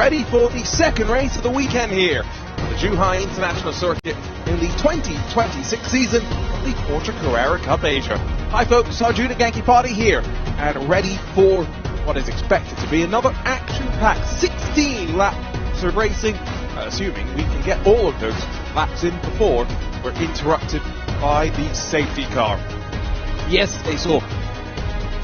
ready for the second race of the weekend here on the Zhuhai International Circuit in the 2026 season of the Porsche Carrera Cup Asia. Hi folks, Arjuna Genki Party here, and ready for what is expected to be another action-packed 16 laps of racing, assuming we can get all of those laps in before we're interrupted by the safety car. Yes, they saw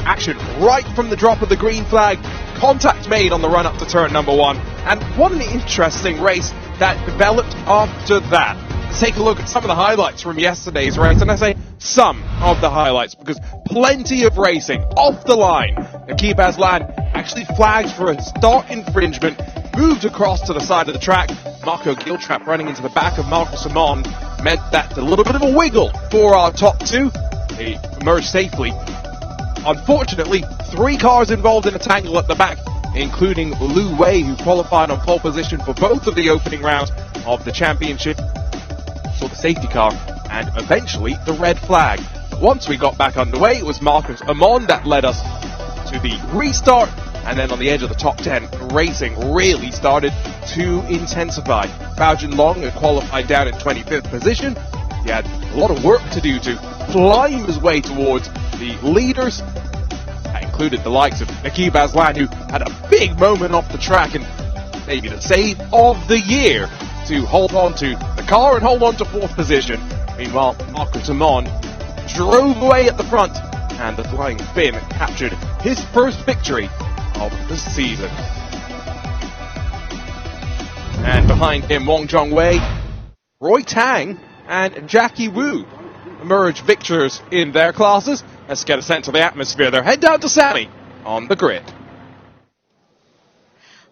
action right from the drop of the green flag, contact made on the run up to turn number 1, and what an interesting race that developed after that. Let's take a look at some of the highlights from yesterday's race, and I say some of the highlights because plenty of racing off the line. Niki Bazlan actually flagged for a start infringement, moved across to the side of the track. Marco Giltrap running into the back of Marcus Amon meant that a little bit of a wiggle for our top two. They emerged safely. Unfortunately, 3 cars involved in a tangle at the back, including Lu Wei, who qualified on pole position for both of the opening rounds of the championship. Saw the safety car and eventually the red flag. But once we got back underway, it was Marcus Amon that led us to the restart, and then on the edge of the top 10, racing really started to intensify. Bao Jinlong had qualified down in 25th position. He had a lot of work to do to climb his way towards the leaders. That included the likes of Niki Bazlan, who had a big moment off the track and maybe the save of the year to hold on to the car and hold on to 4th position. Meanwhile, Marcus Amon drove away at the front, and the Flying Finn captured his first victory of the season. And behind him, Wong Zhongwei, Roy Tang, and Jackie Wu emerge victors in their classes. Let's get a sense of the atmosphere there. Head down to Sammy on the grid.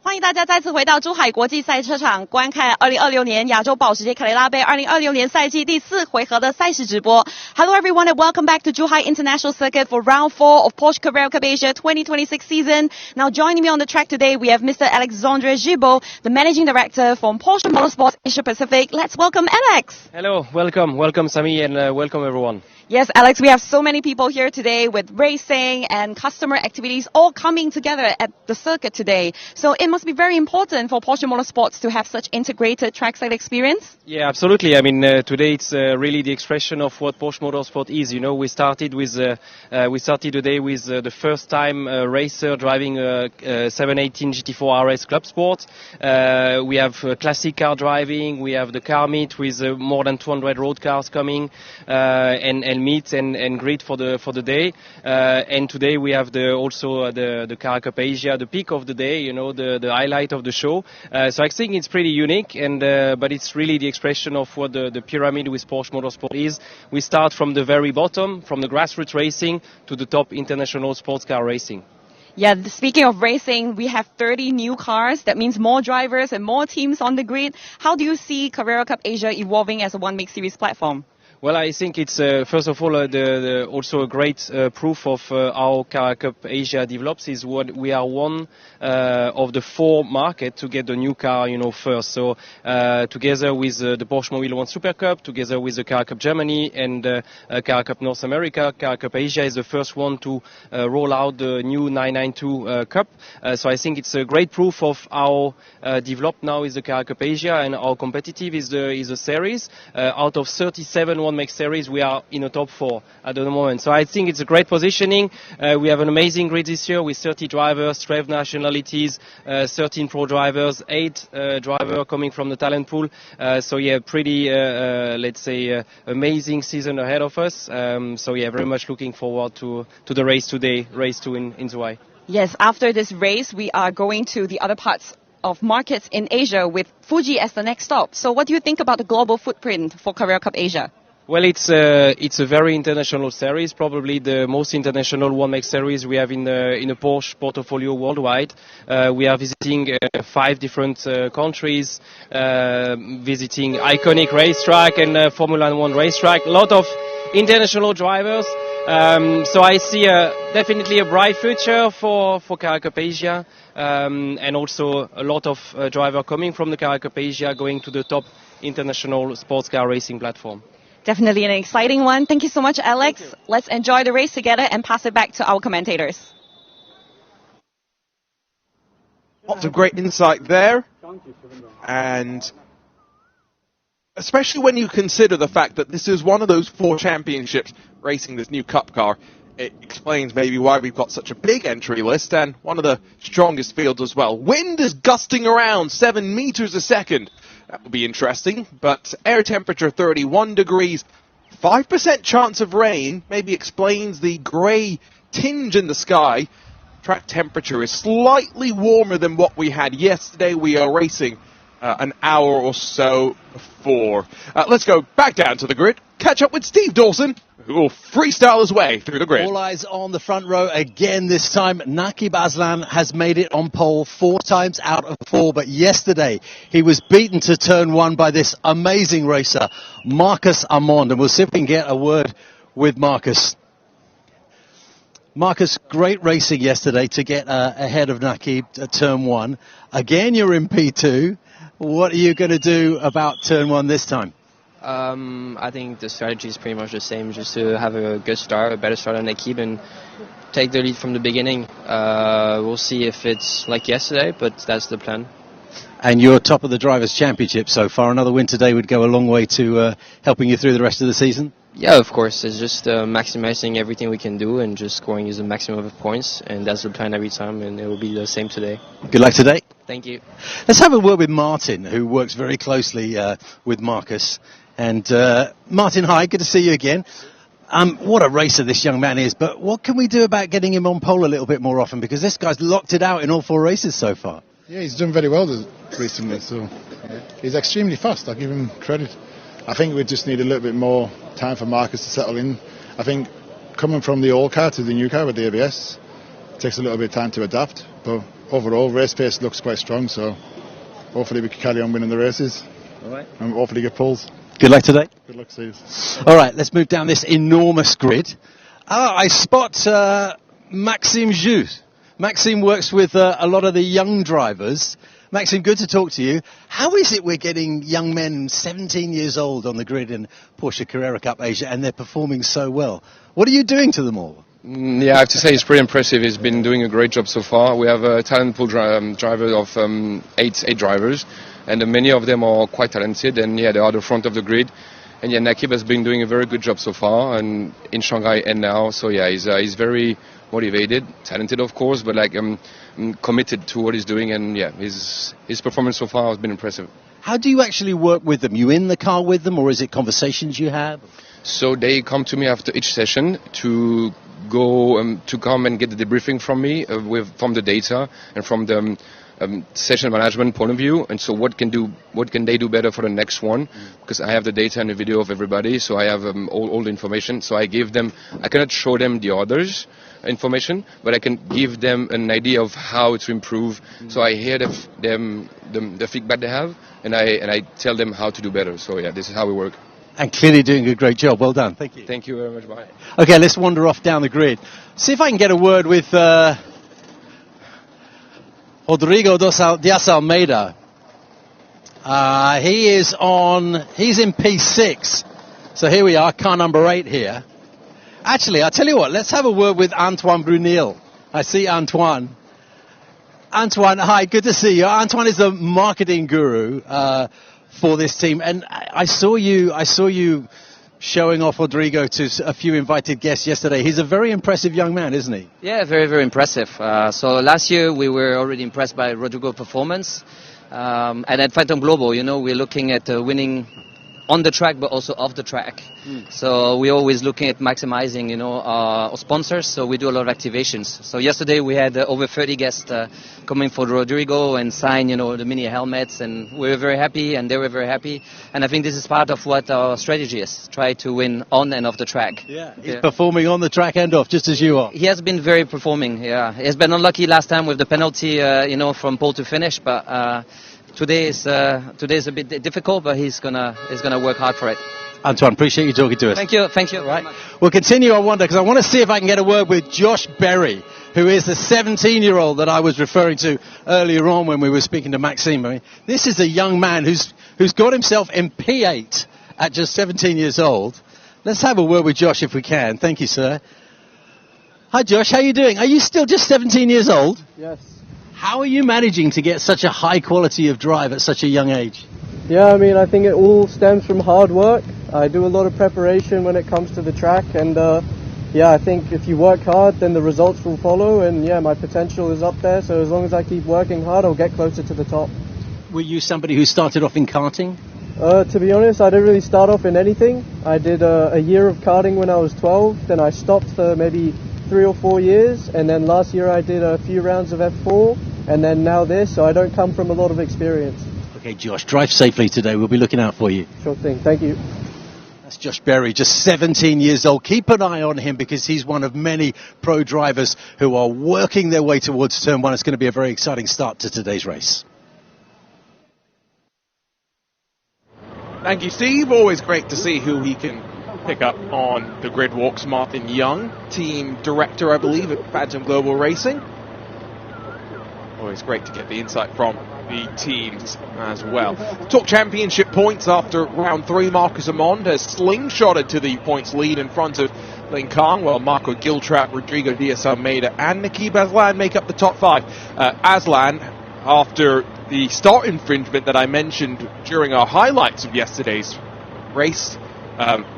欢迎大家再次回到珠海国际赛车场，观看2026年亚洲保时捷凯雷拉杯2026年赛季第4回合的赛事直播。Hello everyone and welcome back to Zhuhai International Circuit for round 4 of Porsche Carrera Cup Asia 2026 season. Now joining me on the track today we have Mr. Alexandre Gibault, the Managing Director from Porsche Motorsport Asia Pacific. Let's welcome Alex. Hello, welcome Sami, and welcome everyone. Yes, Alex, we have so many people here today with racing and customer activities all coming together at the circuit today. So it must be very important for Porsche Motorsports to have such integrated trackside experience. Yeah, absolutely. I mean, today it's really the expression of what Porsche Motorsport is. You know, we started today with the first time racer driving a 718 GT4 RS Club Sport. We have classic car driving. We have the car meet with more than 200 road cars coming, and meet and greet for the day. And today we have also the Carrera Cup Asia, the peak of the day. You know, the highlight of the show. So I think it's pretty unique, and but it's really the expression of what the pyramid with Porsche Motorsport is. We start from the very bottom, from the grassroots racing to the top international sports car racing. Yeah, speaking of racing, we have 30 new cars. That means more drivers and more teams on the grid. How do you see Carrera Cup Asia evolving as a one-make series platform? Well, I think it's first of all also a great proof of how Carrera Cup Asia develops is what we are one of the 4 markets to get the new car, you know, first. So together with the Porsche Mobile One Super Cup, together with the Carrera Cup Germany and Carrera Cup North America, Carrera Cup Asia is the first one to roll out the new 992 Cup. So I think it's a great proof of how developed now is the Carrera Cup Asia and how competitive is the series. Out of 37 one-make series, we are in the top 4 at the moment. So I think it's a great positioning. We have an amazing grid this year with 30 drivers, 12 nationalities, 13 pro drivers, 8 drivers coming from the talent pool. So yeah, pretty, let's say, amazing season ahead of us. So yeah, very much looking forward to the race today, race 2 in Zhuhai. Yes, after this race, we are going to the other parts of markets in Asia with Fuji as the next stop. So what do you think about the global footprint for Carrera Cup Asia? Well, it's a very international series, probably the most international one-make series we have in a Porsche portfolio worldwide. We are visiting 5 different countries, visiting iconic racetrack and Formula 1 racetrack. A lot of international drivers. So I see definitely a bright future for Carrera Cup Asia, and also a lot of drivers coming from the Carrera Cup Asia going to the top international sports car racing platform. Definitely an exciting one. Thank you so much, Alex. Let's enjoy the race together and pass it back to our commentators. Lots of great insight there. And especially when you consider the fact that this is one of those 4 championships racing this new Cup car, it explains maybe why we've got such a big entry list and one of the strongest fields as well. Wind is gusting around 7 meters a second. That will be interesting, but air temperature 31 degrees, 5% chance of rain, maybe explains the grey tinge in the sky. Track temperature is slightly warmer than what we had yesterday. We are racing an hour or so before. Let's go back down to the grid, catch up with Steve Dawson, who will freestyle his way through the grid. All eyes on the front row again this time. Nakib Aslan has made it on pole 4 times out of 4, but yesterday he was beaten to turn 1 by this amazing racer, Marcus Armand, and we'll see if we can get a word with Marcus. Marcus, great racing yesterday to get ahead of Nakib at turn 1. Again, you're in P2. What are you going to do about turn 1 this time? I think the strategy is pretty much the same, just to have a good start, a better start than Nakib, and take the lead from the beginning. We'll see if it's like yesterday, but that's the plan. And you're top of the Drivers' Championship so far. Another win today would go a long way to helping you through the rest of the season? Yeah, of course. It's just maximizing everything we can do and just scoring is the maximum of points, and that's the plan every time, and it will be the same today. Good luck today. Thank you. Let's have a word with Martin, who works very closely with Marcus. And Martin, hi, good to see you again. What a racer this young man is, but what can we do about getting him on pole a little bit more often? Because this guy's locked it out in all 4 races so far. Yeah, he's done very well recently, so he's extremely fast. I give him credit. I think we just need a little bit more time for Marcus to settle in. I think coming from the old car to the new car with the ABS takes a little bit of time to adapt, but overall race pace looks quite strong, so hopefully we can carry on winning the races. All right. And hopefully get pulls. Good luck today. Good luck, Steve. All right, let's move down this enormous grid. I spot Maxime Jus. Maxime works with a lot of the young drivers. Maxime, good to talk to you. How is it we're getting young men 17 years old on the grid in Porsche Carrera Cup Asia and they're performing so well? What are you doing to them all? Yeah, I have to say it's pretty impressive. He's been doing a great job so far. We have a talent pool driver of eight drivers, and many of them are quite talented, and yeah, they are the front of the grid. And yeah, Nakib has been doing a very good job so far, and in Shanghai and now. So yeah, he's very motivated, talented of course, but like committed to what he's doing, and yeah, his performance so far has been impressive. How do you actually work with them? You in the car with them, or is it conversations you have? So they come to me after each session to go to come and get the debriefing from me from the data and from the session management point of view, and so what can they do better for the next one, because I have the data and the video of everybody, so I have all the information. So I give them, I cannot show them the others information, but I can give them an idea of how to improve. So I hear the feedback they have, and I tell them how to do better. So yeah, this is how we work. And clearly doing a great job. Well done. Thank you. Thank you very much. Bye. Okay, let's wander off down the grid. See if I can get a word with Rodrigo Diaz Almeida. He's in P6. So here we are, car number 8 here. Actually, I'll tell you what, let's have a word with Antoine Brunel. I see Antoine. Antoine, hi, good to see you. Antoine is the marketing guru for this team, and I saw you showing off Rodrigo to a few invited guests yesterday. He's a very impressive young man, isn't he? Yeah, very, very impressive. So last year we were already impressed by Rodrigo's performance. And at Phantom Global, we're looking at winning on the track, but also off the track. So we're always looking at maximizing, our sponsors. So we do a lot of activations. So yesterday we had over 30 guests coming for Rodrigo and sign, the mini helmets, and we were very happy, and they were very happy. And I think this is part of what our strategy is: try to win on and off the track. Yeah, he's performing on the track and off, just as you are. He has been very performing. Yeah, he's been unlucky last time with the penalty, from pole to finish, but. Today is a bit difficult, but he's gonna work hard for it. Antoine, appreciate you talking to us. Thank you. Right, we'll continue. I wonder, because I want to see if I can get a word with Josh Berry, who is the 17-year-old that I was referring to earlier on when we were speaking to Maxime. I mean, this is a young man who's got himself in P8 at just 17 years old. Let's have a word with Josh if we can. Thank you, sir. Hi, Josh. How are you doing? Are you still just 17 years old? Yes. How are you managing to get such a high quality of drive at such a young age? Yeah, I mean, I think it all stems from hard work. I do a lot of preparation when it comes to the track, and I think if you work hard, then the results will follow, and yeah, my potential is up there, so as long as I keep working hard, I'll get closer to the top. Were you somebody who started off in karting? To be honest, I didn't really start off in anything. I did a year of karting when I was 12, then I stopped for maybe 3 or 4 years, and then last year I did a few rounds of F4, and then now this, so I don't come from a lot of experience. Okay, Josh, drive safely today. We'll be looking out for you. Sure thing. Thank you. That's Josh Berry, just 17 years old. Keep an eye on him because he's one of many pro drivers who are working their way towards Turn 1. It's going to be a very exciting start to today's race. Thank you, Steve. Always great to see who he can pick up on the grid walks. Martin Young, team director, I believe, at Podium Global Racing. Always great to get the insight from the teams as well. Talk championship points after round 3. Marcus Amond has slingshotted to the points lead in front of Lin Kang, while Marco Giltrap, Rodrigo Diaz-Almeida and Naqib Aslan make up the top 5. Aslan, after the start infringement that I mentioned during our highlights of yesterday's race,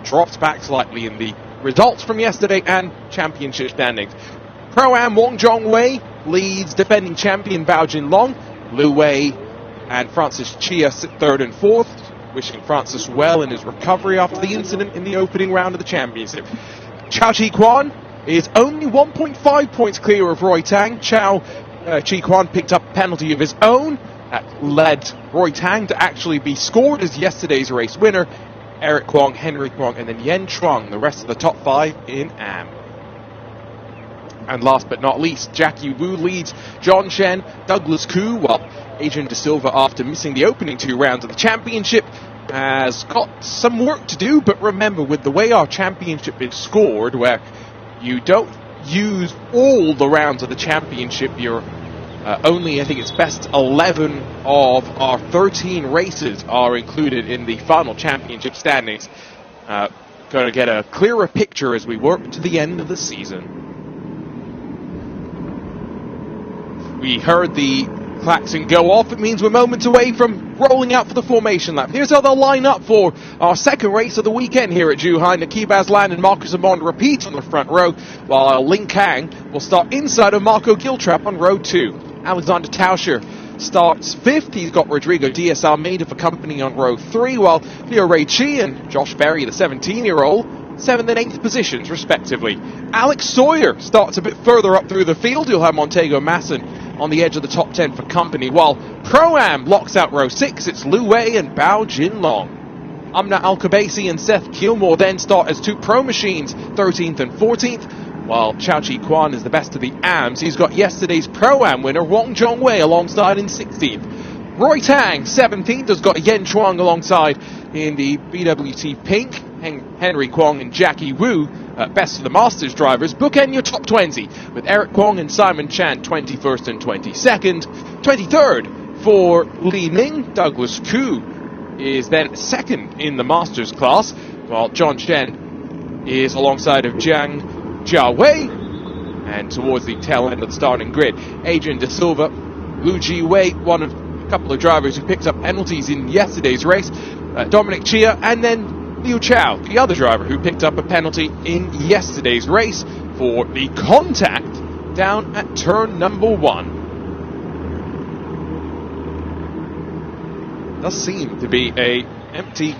dropped back slightly in the results from yesterday and championship standings. Pro-Am Wong Jong-wei leads defending champion Bao Jinlong. Liu Wei and Francis Chia sit 3rd and 4th, wishing Francis well in his recovery after the incident in the opening round of the championship. Chao Chi Kwan is only 1.5 points clear of Roy Tang. Chi Kwan picked up a penalty of his own that led Roy Tang to actually be scored as yesterday's race winner. Eric Kwong, Henry Kwong, and then Yen Chuang, the rest of the top 5 in AM. And last but not least, Jackie Wu leads John Shen, Douglas Koo, while Adrian De Silva, after missing the opening 2 rounds of the championship, has got some work to do. But remember, with the way our championship is scored, where you don't use all the rounds of the championship, you're only, I think it's best 11 of our 13 races are included in the final championship standings. Going to get a clearer picture as we work to the end of the season. We heard the klaxon go off. It means we're moments away from rolling out for the formation lap. Here's how they'll line up for our second race of the weekend here at Zhuhai. Naqib Aslan and Marcus Amond repeat on the front row, while Lin Kang will start inside of Marco Giltrap on row 2. Alexander Tauscher starts 5th. He's got Rodrigo Diaz-Almeida for company on row 3, while Leo Ray Chi and Josh Berry, the 17-year-old, 7th and 8th positions, respectively. Alex Sawyer starts a bit further up through the field. You'll have Montego Masson on the edge of the top 10 for company, while Pro-Am locks out row 6. It's Liu Wei and Bao Jinlong. Amna Al-Kabasi and Seth Kilmore then start as 2 pro machines, 13th and 14th, while Chao Chi Kwan is the best of the AMs. He's got yesterday's Pro-Am winner Wong Jong-wei alongside in 16th. Roy Tang, 17th, has got Yen Chuang alongside in the BWT Pink. Henry Kwong and Jackie Wu, best of the Masters drivers, bookend your top 20, with Eric Kwong and Simon Chan 21st and 22nd. 23rd for Li Ning. Douglas Koo is then 2nd in the Masters class, while John Shen is alongside of Jiang Jiawei. And towards the tail end of the starting grid, Adrian De Silva, Lu Ji Wei, one of a couple of drivers who picked up penalties in yesterday's race, Dominic Chia, and then Liu Chao, the other driver who picked up a penalty in yesterday's race for the contact down at turn number 1. Does seem to be a empty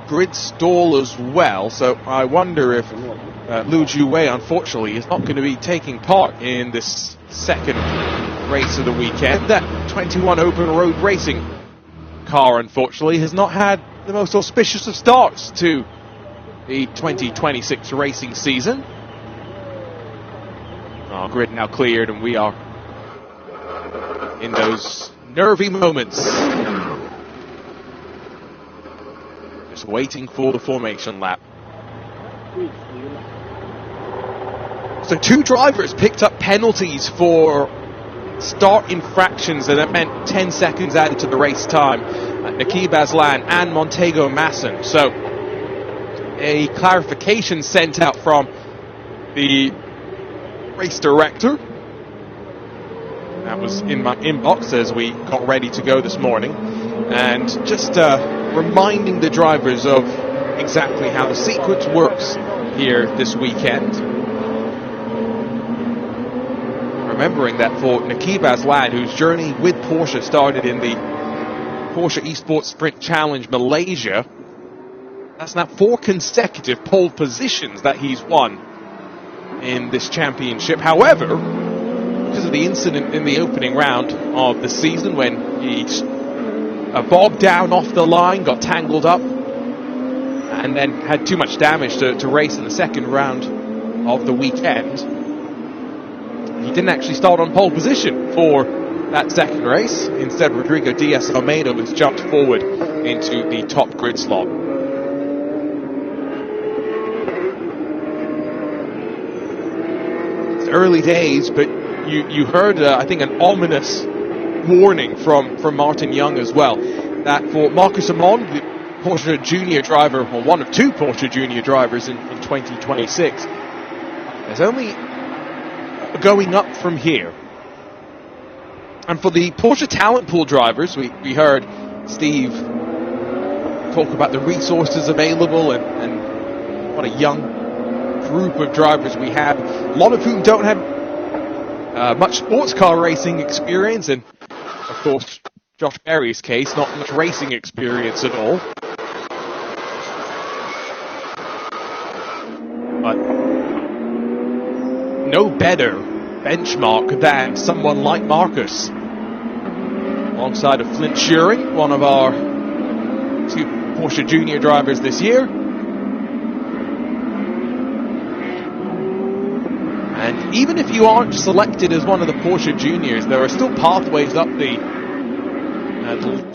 grid stall as well, so I wonder if Liu Jiwei, unfortunately, is not going to be taking part in this second race of the weekend. That 21 open road racing car, unfortunately, has not had the most auspicious of starts to the 2026 racing season. Our grid now cleared, and we are in those nervy moments, just waiting for the formation lap. So 2 drivers picked up penalties for start infractions, and that meant 10 seconds added to the race time. Naqib Aslan and Montego Masson. So a clarification sent out from the race director That was in my inbox as we got ready to go this morning. And just reminding the drivers of exactly how the sequence works here this weekend. Remembering that for Nakib Aslan, whose journey with Porsche started in the Porsche Esports Sprint Challenge Malaysia, that's now 4 consecutive pole positions that he's won in this championship. However, because of the incident in the opening round of the season when he bogged down off the line, got tangled up, and then had too much damage to race in the second round of the weekend, he didn't actually start on pole position for that second race. Instead, Rodrigo Diaz Almeida was jumped forward into the top grid slot. It's early days, but you heard, I think, an ominous warning from Martin Young as well, that for Marcus Amon, the Porsche Junior driver, or one of 2 Porsche Junior drivers in 2026, there's only going up from here. And for the Porsche talent pool drivers, we heard Steve talk about the resources available and what a young group of drivers we have, a lot of whom don't have much sports car racing experience, and of course Josh Berry's case, not much racing experience at all. But no better benchmark than someone like Marcus, alongside of Flint Schuring, one of our 2 Porsche Junior drivers this year. And even if you aren't selected as one of the Porsche Juniors, there are still pathways up the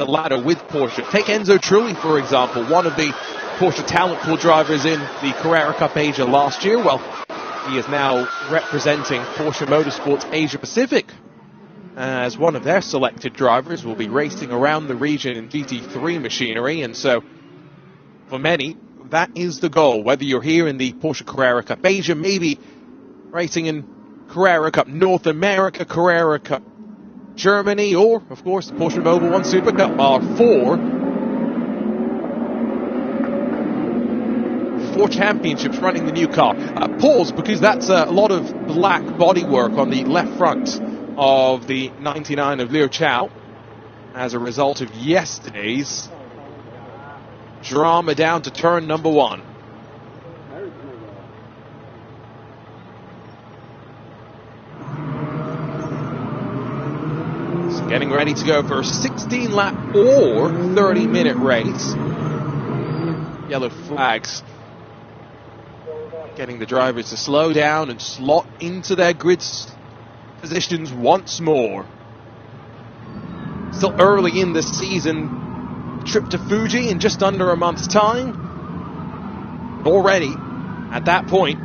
ladder with Porsche. Take Enzo Trulli, for example, one of the Porsche talent pool drivers in the Carrera Cup Asia last year. Well, he is now representing Porsche Motorsports Asia Pacific as one of their selected drivers. Will be racing around the region in GT3 machinery, and so for many, that is the goal. Whether you're here in the Porsche Carrera Cup Asia, maybe racing in Carrera Cup North America, Carrera Cup Germany, or of course the Porsche Mobile One Super Cup, are 4 championships running the new car. Pause, because that's a lot of black bodywork on the left front of the 99 of Liu Chao as a result of yesterday's drama down to turn number 1. So getting ready to go for a 16-lap or 30-minute race. Yellow flags getting the drivers to slow down and slot into their grid positions once more. Still early in the season, trip to Fuji in just under a month's time. Already, at that point,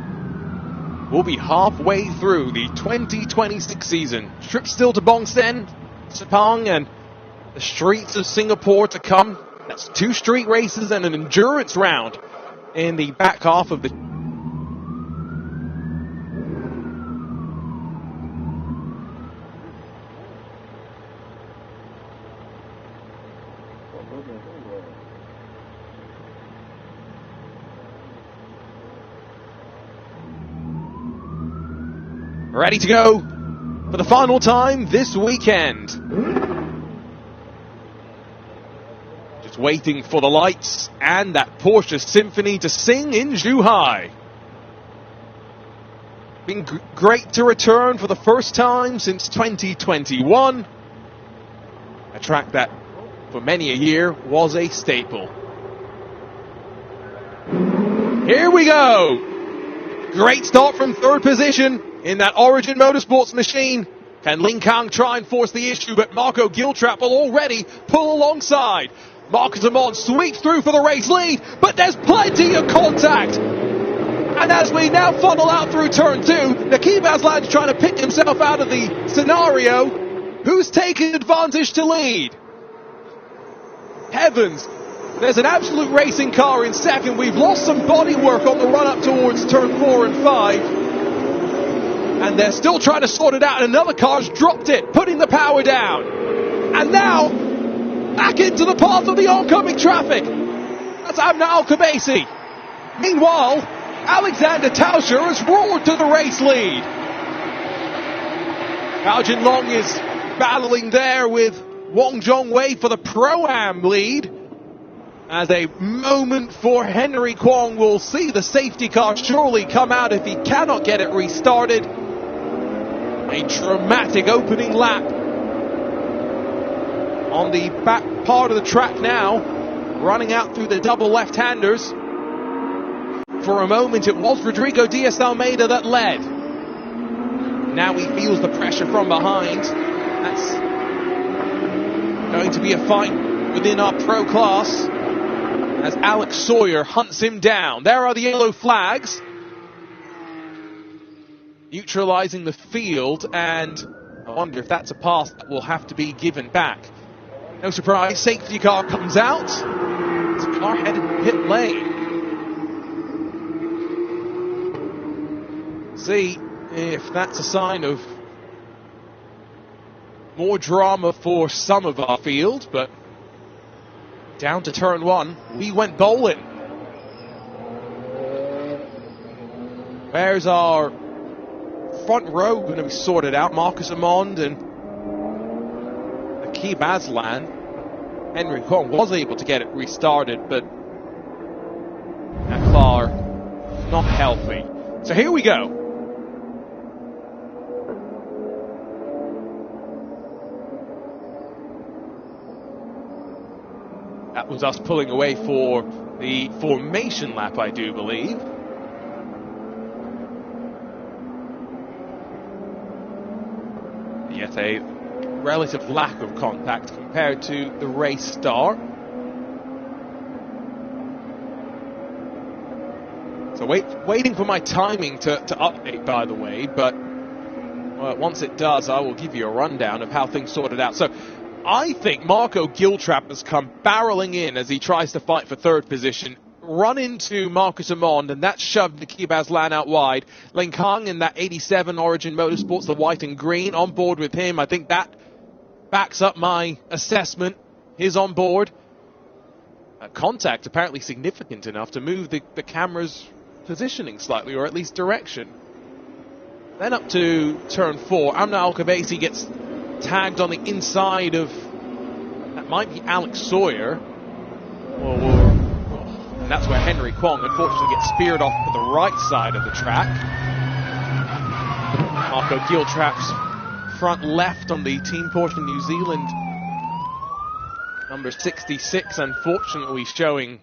we'll be halfway through the 2026 season. Trip still to Bongsen, Sepang, and the streets of Singapore to come. That's 2 street races and an endurance round in the back half of the ready to go for the final time this weekend. Just waiting for the lights and that Porsche Symphony to sing in Zhuhai. Been great to return for the first time since 2021. A track that for many a year was a staple. Here we go. Great start from 3rd position in that Origin Motorsports machine. Can Ling Kang try and force the issue, but Marco Giltrap will already pull alongside. Marcus Amon sweeps through for the race lead, but there's plenty of contact. And as we now funnel out through turn 2, Nakib Aslan's trying to pick himself out of the scenario. Who's taking advantage to lead? Heavens, there's an absolute racing car in second. We've lost some bodywork on the run up towards turn 4 and 5. And they're still trying to sort it out, and another car's dropped it, putting the power down. And now, back into the path of the oncoming traffic. That's Amna Al-Khabaisi. Meanwhile, Alexander Tauscher has roared to the race lead. Bao Jinlong is battling there with Wong Zhongwei for the Pro-Am lead. As a moment for Henry Kwong, will see the safety car surely come out if he cannot get it restarted. A dramatic opening lap on the back part of the track now, running out through the double left-handers. For a moment it was Rodrigo Diaz-Almeida that led. Now he feels the pressure from behind. That's going to be a fight within our pro class as Alex Sawyer hunts him down. There are the yellow flags, neutralizing the field, and I wonder if that's a pass that will have to be given back. No surprise, safety car comes out. It's a car headed pit lane. See if that's a sign of more drama for some of our field, but down to turn one, we went bowling. Where's our front row going to be sorted out? Marcus Amond and Akib Aslan. Henry Kwong was able to get it restarted, but that car not healthy. So here we go. That was us pulling away for the formation lap, I do believe. Yet a relative lack of contact compared to the race start. So waiting for my timing to update, by the way, but once it does, I will give you a rundown of how things sorted out. So I think Marco Giltrap has come barreling in as he tries to fight for third position, run into Marcus Amond, and that shoved Akib Aslan out wide. Ling Kang in that 87 Origin Motorsports, the white and green, on board with him. I think that backs up my assessment. He's on board. Contact apparently significant enough to move the camera's positioning slightly, or at least direction. Then up to turn 4, Amna Al-Khabaisi gets tagged on the inside of, that might be Alex Sawyer, and that's where Henry Kwong unfortunately gets speared off to the right side of the track. Marco Giltrap's front left on the Team Porsche New Zealand, number 66, unfortunately showing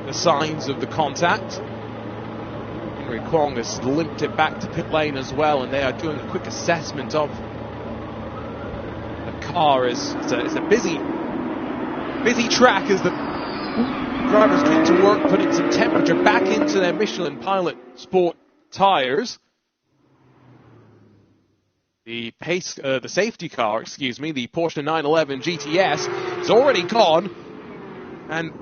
the signs of the contact. Henry Kwong has limped it back to pit lane as well, and they are doing a quick assessment of car. It's a busy track as the drivers get to work putting some temperature back into their Michelin Pilot Sport tires. The safety car, the Porsche 911 GTS is already gone, and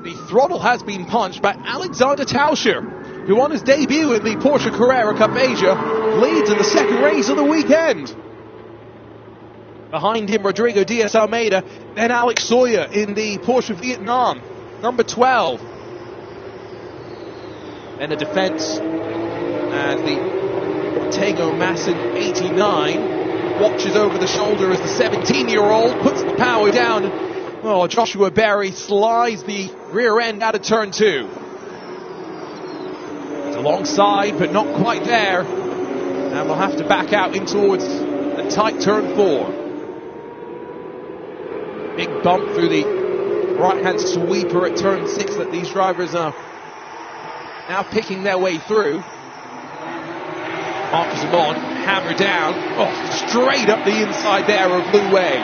the throttle has been punched by Alexander Tauscher, who on his debut in the Porsche Carrera Cup Asia leads in the second race of the weekend. Behind him, Rodrigo Diaz-Almeida, then Alex Sawyer in the Porsche Vietnam, number 12. Then a defense, and the Ortego Masson 89 watches over the shoulder as the 17-year-old puts the power down. Joshua Berry slides the rear end out of turn 2. It's alongside, but not quite there. And we'll have to back out in towards the tight turn 4. Big bump through the right-hand sweeper at turn 6 that these drivers are now picking their way through. Marcus Amon, hammer down, straight up the inside there of Lu Wei.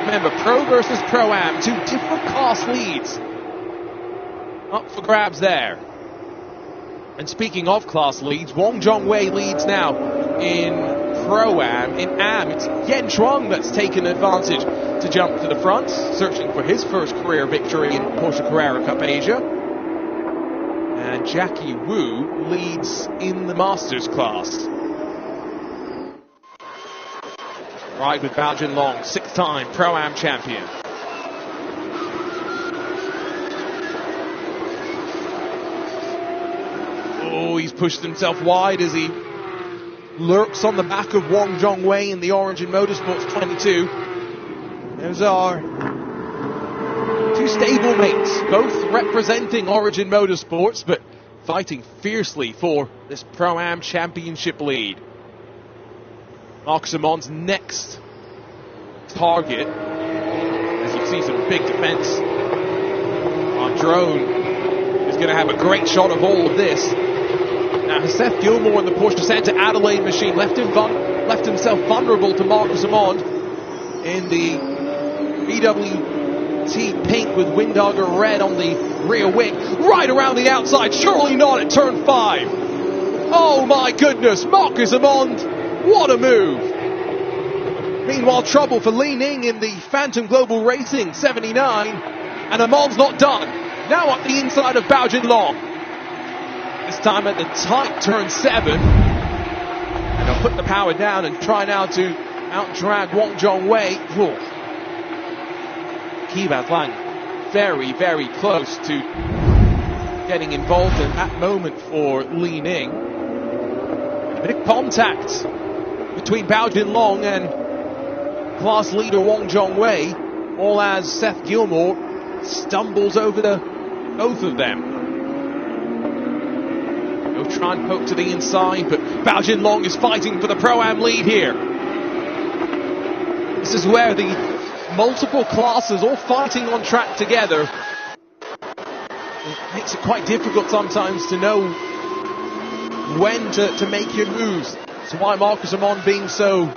Remember, Pro versus Pro-Am, two different class leads up for grabs there. And speaking of class leads, Wong Zhongwei leads now in Pro-Am. In Am, it's Yen Chuang that's taken advantage to jump to the front, searching for his first career victory in Porsche Carrera Cup Asia. And Jackie Wu leads in the Masters class. ride with Bao Jinlong, 6-time Pro-Am champion. Oh, he's pushed himself wide as he lurks on the back of Wang Zhongwei in the Origin Motorsports 22. Those are two stable mates, both representing Origin Motorsports, but fighting fiercely for this Pro-Am championship lead. Marcus Amon's next target, as you see some big defense. Our drone is going to have a great shot of all of this. Now, Seth Gilmore in the Porsche Center Adelaide machine left himself vulnerable to Marcus Amon in the BWT pink with Windauger red on the rear wing, right around the outside. Surely not at turn 5. Oh my goodness, Marcus Amon, what a move. Meanwhile, trouble for Li Ning in the Phantom Global Racing 79, and Amon's not done. Now up the inside of Bao Jinlong. This time at the tight turn 7. And he'll put the power down and try now to out-drag Wang Zhongwei. Kibat Lang very, very close to getting involved in that moment for Li Ning. A bit of contact between Bao Jinlong and class leader Wang Zhongwei, all as Seth Gilmore stumbles over both of them. He'll try and poke to the inside, but Bao Jinlong is fighting for the Pro-Am lead here. This is where the multiple classes all fighting on track together. It makes it quite difficult sometimes to know when to make your moves. That's why Marcus Amon being so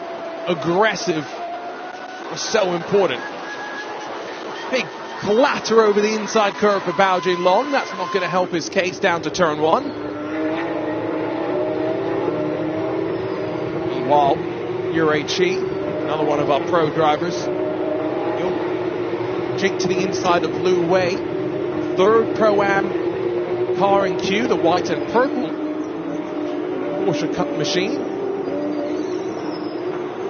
aggressive was so important. Big clatter over the inside curve for Bao Jinlong. That's not going to help his case down to turn 1. Meanwhile, Yurei Chi, another one of our pro drivers, he'll jink to the inside of Lu Wei. Third Pro-Am car in queue, the white and purple Porsche Cup machine.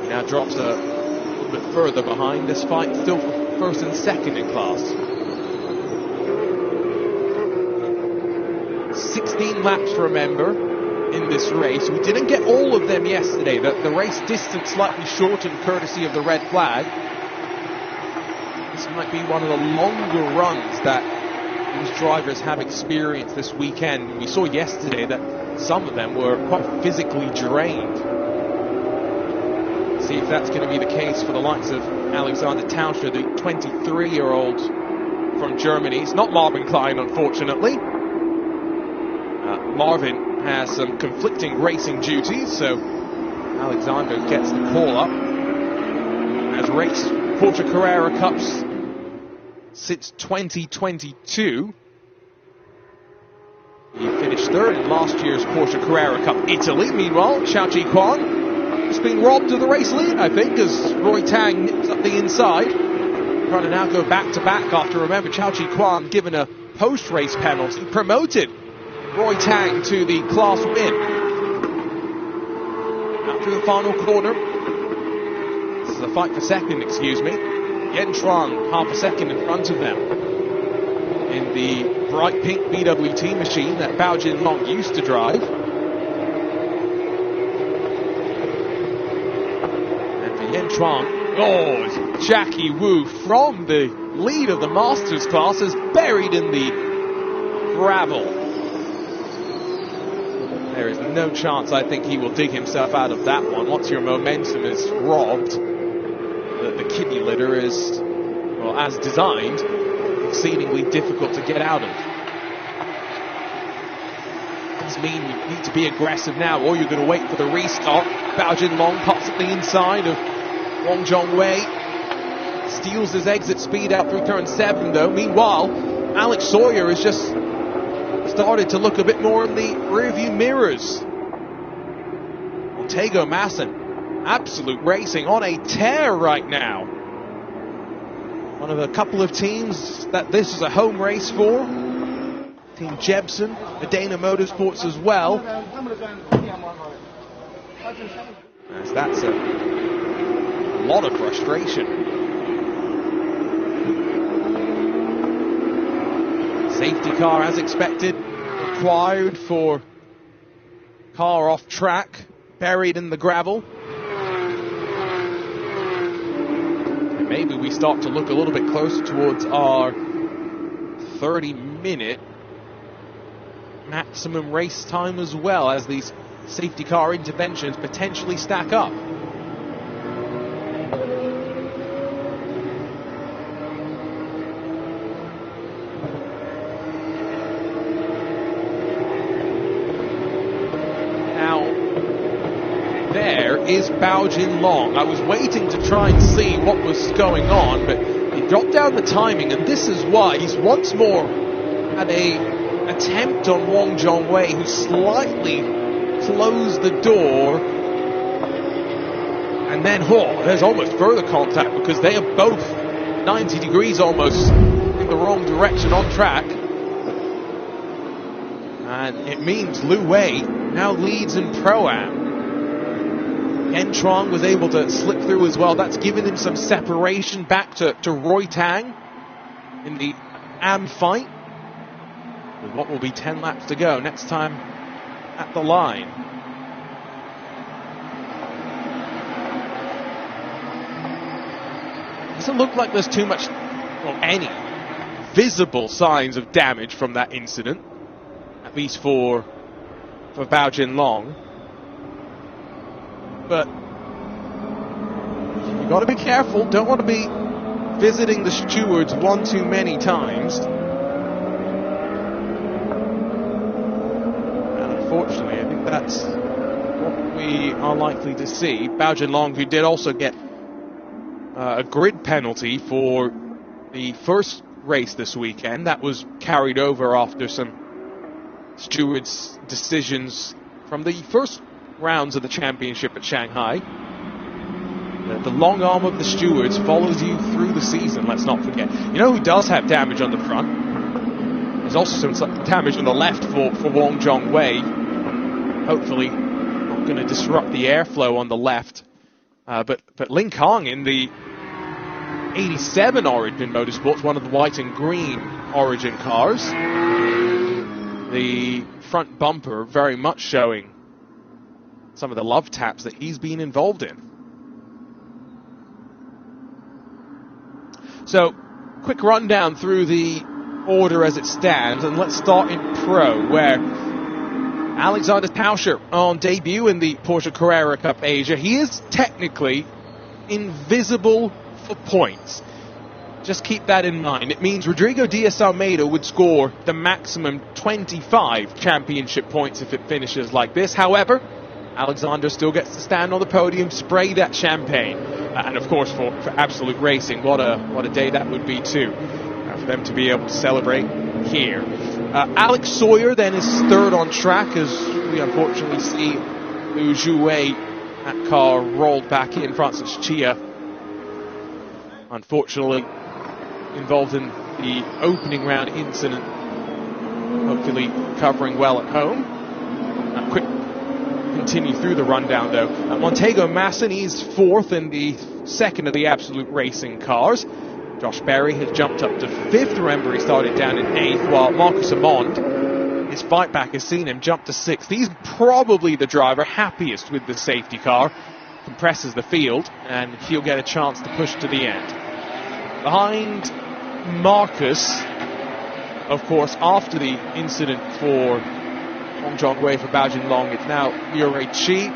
Now drops a little bit further behind. This fight still for first and second in class. 16 laps, remember, in this race. We didn't get all of them yesterday. The race distance slightly shortened courtesy of the red flag. This might be one of the longer runs that these drivers have experienced this weekend. We saw yesterday that some of them were quite physically drained. See if that's going to be the case for the likes of Alexander Tauscher, the 23-year-old from Germany. It's not Marvin Klein, unfortunately. Marvin has some conflicting racing duties, so Alexander gets the call up. Has raced Porsche Carrera Cups since 2022. He finished third in last year's Porsche Carrera Cup Italy. Meanwhile, Xiaoqi Quan has been robbed of the race lead, I think, as Roy Tang nips up the inside. Trying to now go back-to-back after, remember, Xiaoqi Quan given a post-race penalty, promoted Roy Tang to the class win. After the final corner, this is a fight for second, excuse me. Yen Chuang, half a second in front of them in the bright pink BWT machine that Bao Jinlong used to drive. And for Yen Chuang, Jackie Wu from the lead of the Masters class is buried in the gravel. There is no chance, I think, he will dig himself out of that one. Once your momentum is robbed, the kidney litter is, well, as designed, exceedingly difficult to get out of. Does mean you need to be aggressive now, or you're going to wait for the restart. Bao Jinlong pops at the inside of Wang Zhongwei. Steals his exit speed out through turn 7, though. Meanwhile, Alex Sawyer has just started to look a bit more in the rearview mirrors. Montego Masson, absolute racing on a tear right now. One of a couple of teams that this is a home race for. Team Jebsen, Medina Motorsports as well. As that's a lot of frustration. Safety car, as expected, required for car off track, buried in the gravel. And maybe we start to look a little bit closer towards our 30-minute maximum race time as well, as these safety car interventions potentially stack up. Is Bao Jinlong. I was waiting to try and see what was going on, but he dropped down the timing, and this is why he's once more had a attempt on Wang Zhongwei, who slightly closed the door, and then there's almost further contact because they are both 90 degrees almost in the wrong direction on track, and it means Lu Wei now leads in Pro-Am. Yen Chuang was able to slip through as well. That's given him some separation back to Roy Tang in the AM fight. With what will be 10 laps to go next time at the line. Doesn't look like there's too much, or any, visible signs of damage from that incident, at least for Bao Jinlong. But you got to be careful. Don't want to be visiting the stewards one too many times. And unfortunately, I think that's what we are likely to see. Bao Jinlong, who did also get a grid penalty for the first race this weekend, that was carried over after some stewards' decisions from the first rounds of the championship at Shanghai. The long arm of the stewards follows you through the season, let's not forget. You know who does have damage on the front? There's also some damage on the left for Wang Zhongwei. Hopefully not going to disrupt the airflow on the left. But Lin Kang in the 87 Origin Motorsports, one of the white and green Origin cars. The front bumper very much showing some of the love taps that he's been involved in. So, quick rundown through the order as it stands, and let's start in Pro, where Alexander Tauscher on debut in the Porsche Carrera Cup Asia. He is technically invisible for points. Just keep that in mind. It means Rodrigo Diaz-Almeida would score the maximum 25 championship points if it finishes like this. However, Alexander still gets to stand on the podium, spray that champagne. And of course, for Absolute Racing, what a day that would be too, for them to be able to celebrate here. Alex Sawyer then is third on track, as we unfortunately see Lu Zhuwei, that car rolled back in. Francis Chia, unfortunately, involved in the opening round incident, hopefully recovering well at home. Quick continue through the rundown though. Montego Masson, he's fourth in the second of the Absolute Racing cars. Josh Berry has jumped up to fifth. Remember, he started down in eighth, while Marcus Amond, his fight back has seen him jump to sixth. He's probably the driver happiest with the safety car. Compresses the field, and he'll get a chance to push to the end. Behind Marcus, of course, after the incident for Wang Zhongwei for Bao Jinlong, it's now Liu Chi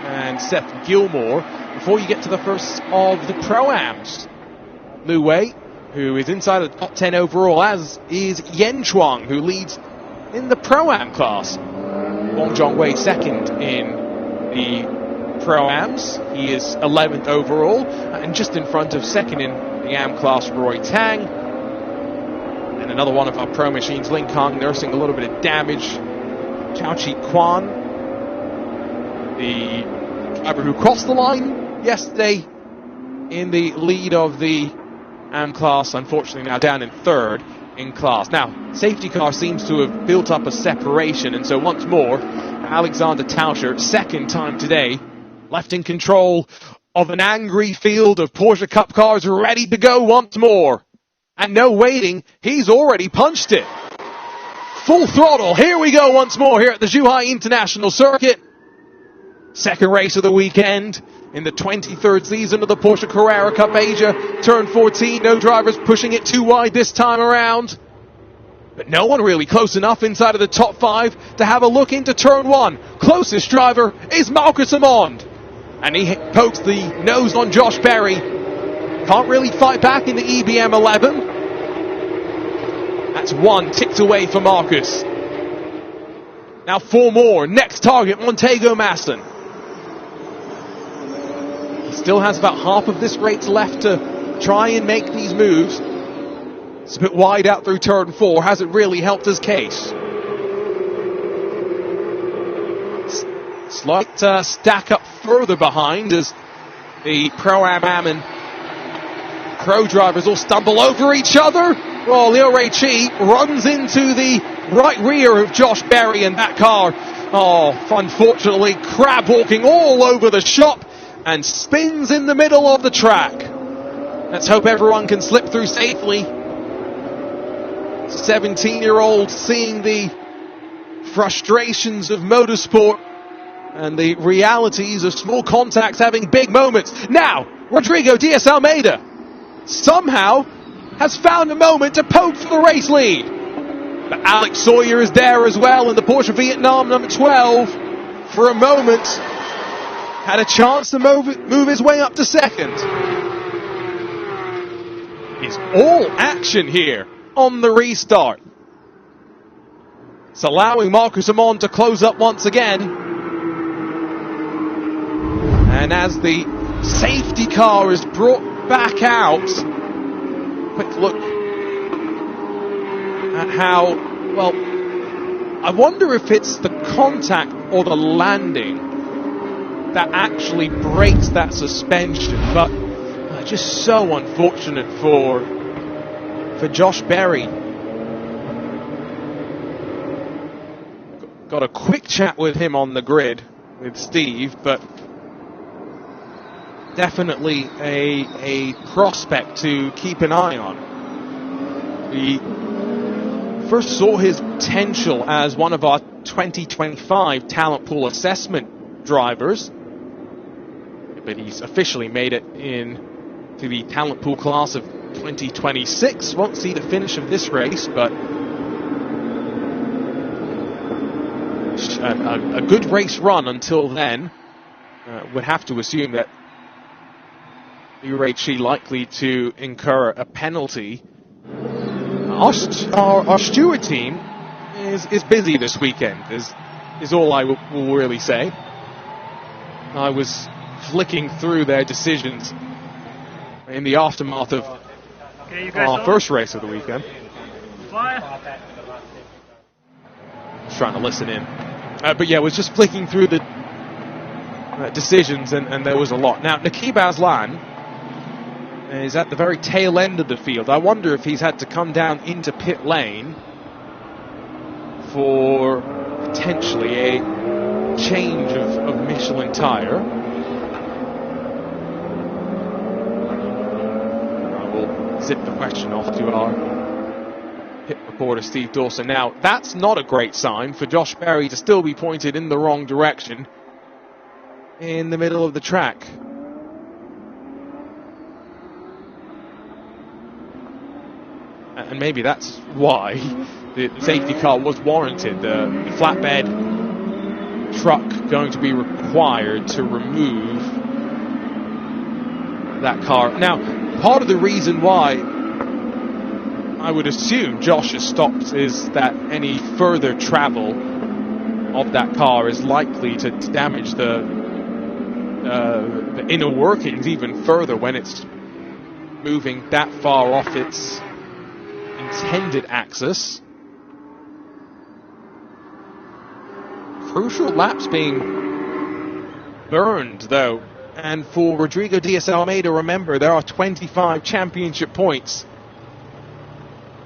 and Seth Gilmore. Before you get to the first of the Pro-Ams, Lu Wei, who is inside of the top 10 overall, as is Yen Chuang, who leads in the Pro-Am class. Wang Zhongwei second in the Pro-Ams. He is 11th overall, and just in front of second in the AM class, Roy Tang. And another one of our Pro machines, Lin Kang, nursing a little bit of damage. Chao Chi Kwan, the driver who crossed the line yesterday in the lead of the AM class, unfortunately now down in third in class. Now, safety car seems to have built up a separation, and so once more, Alexander Tauscher, second time today, left in control of an angry field of Porsche Cup cars ready to go once more. And no waiting, he's already punched it. Full throttle, here we go once more here at the Zhuhai International Circuit. Second race of the weekend in the 23rd season of the Porsche Carrera Cup Asia. Turn 14, no drivers pushing it too wide this time around. But no one really close enough inside of the top 5 to have a look into turn 1. Closest driver is Marcus Amond. And he pokes the nose on Josh Berry. Can't really fight back in the EBM 11. That's 1 ticked away for Marcus. Now 4 more. Next target, Montego Masson. He still has about half of this race left to try and make these moves. It's a bit wide out through turn 4. Hasn't really helped his case. Slight stack up further behind as the Pro-Am and Pro drivers all stumble over each other. Well, Liu Rui-Chi runs into the right rear of Josh Berry in that car. Oh, unfortunately, crab walking all over the shop and spins in the middle of the track. Let's hope everyone can slip through safely. 17-year-old seeing the frustrations of motorsport and the realities of small contacts having big moments. Now, Rodrigo Diaz Almeida somehow has found a moment to poke for the race lead. But Alex Sawyer is there as well in the Porsche Vietnam number 12. For a moment, had a chance to move his way up to second. It's all action here on the restart. It's allowing Marcus Amond to close up once again. And as the safety car is brought back out, quick look at how, well, I wonder if it's the contact or the landing that actually breaks that suspension, but just so unfortunate for Josh Berry. Got a quick chat with him on the grid, with Steve, but definitely a prospect to keep an eye on. We first saw his potential as one of our 2025 talent pool assessment drivers, but he's officially made it to the talent pool class of 2026. Won't see the finish of this race, but a good race run until then. Would have to assume that Liu Rui-Chi likely to incur a penalty. Our steward team is busy this weekend, is all I will really say. I was flicking through their decisions in the aftermath of our first race of the weekend. Just trying to listen in. But yeah, I was just flicking through the decisions, and there was a lot. Now, Naqib Aslan is at the very tail end of the field. I wonder if he's had to come down into pit lane for potentially a change of Michelin tire. I will zip the question off to our pit reporter Steve Dawson. Now, that's not a great sign for Josh Berry to still be pointed in the wrong direction in the middle of the track. And maybe that's why the safety car was warranted. The flatbed truck going to be required to remove that car. Now, part of the reason why I would assume Josh has stopped is that any further travel of that car is likely to damage the inner workings even further when it's moving that far off its intended axis. Crucial laps being burned, though. And for Rodrigo Diaz Almeida, remember, there are 25 championship points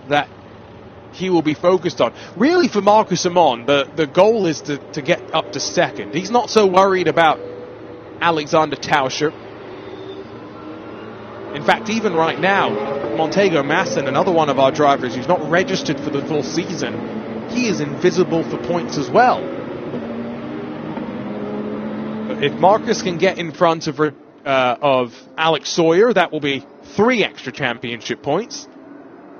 that he will be focused on. Really, for Marcus Amond, the goal is to get up to second. He's not so worried about Alexander Tauscher. In fact, even right now, Montego Masson, another one of our drivers who's not registered for the full season, he is invisible for points as well. But if Marcus can get in front of Alex Sawyer, that will be 3 extra championship points.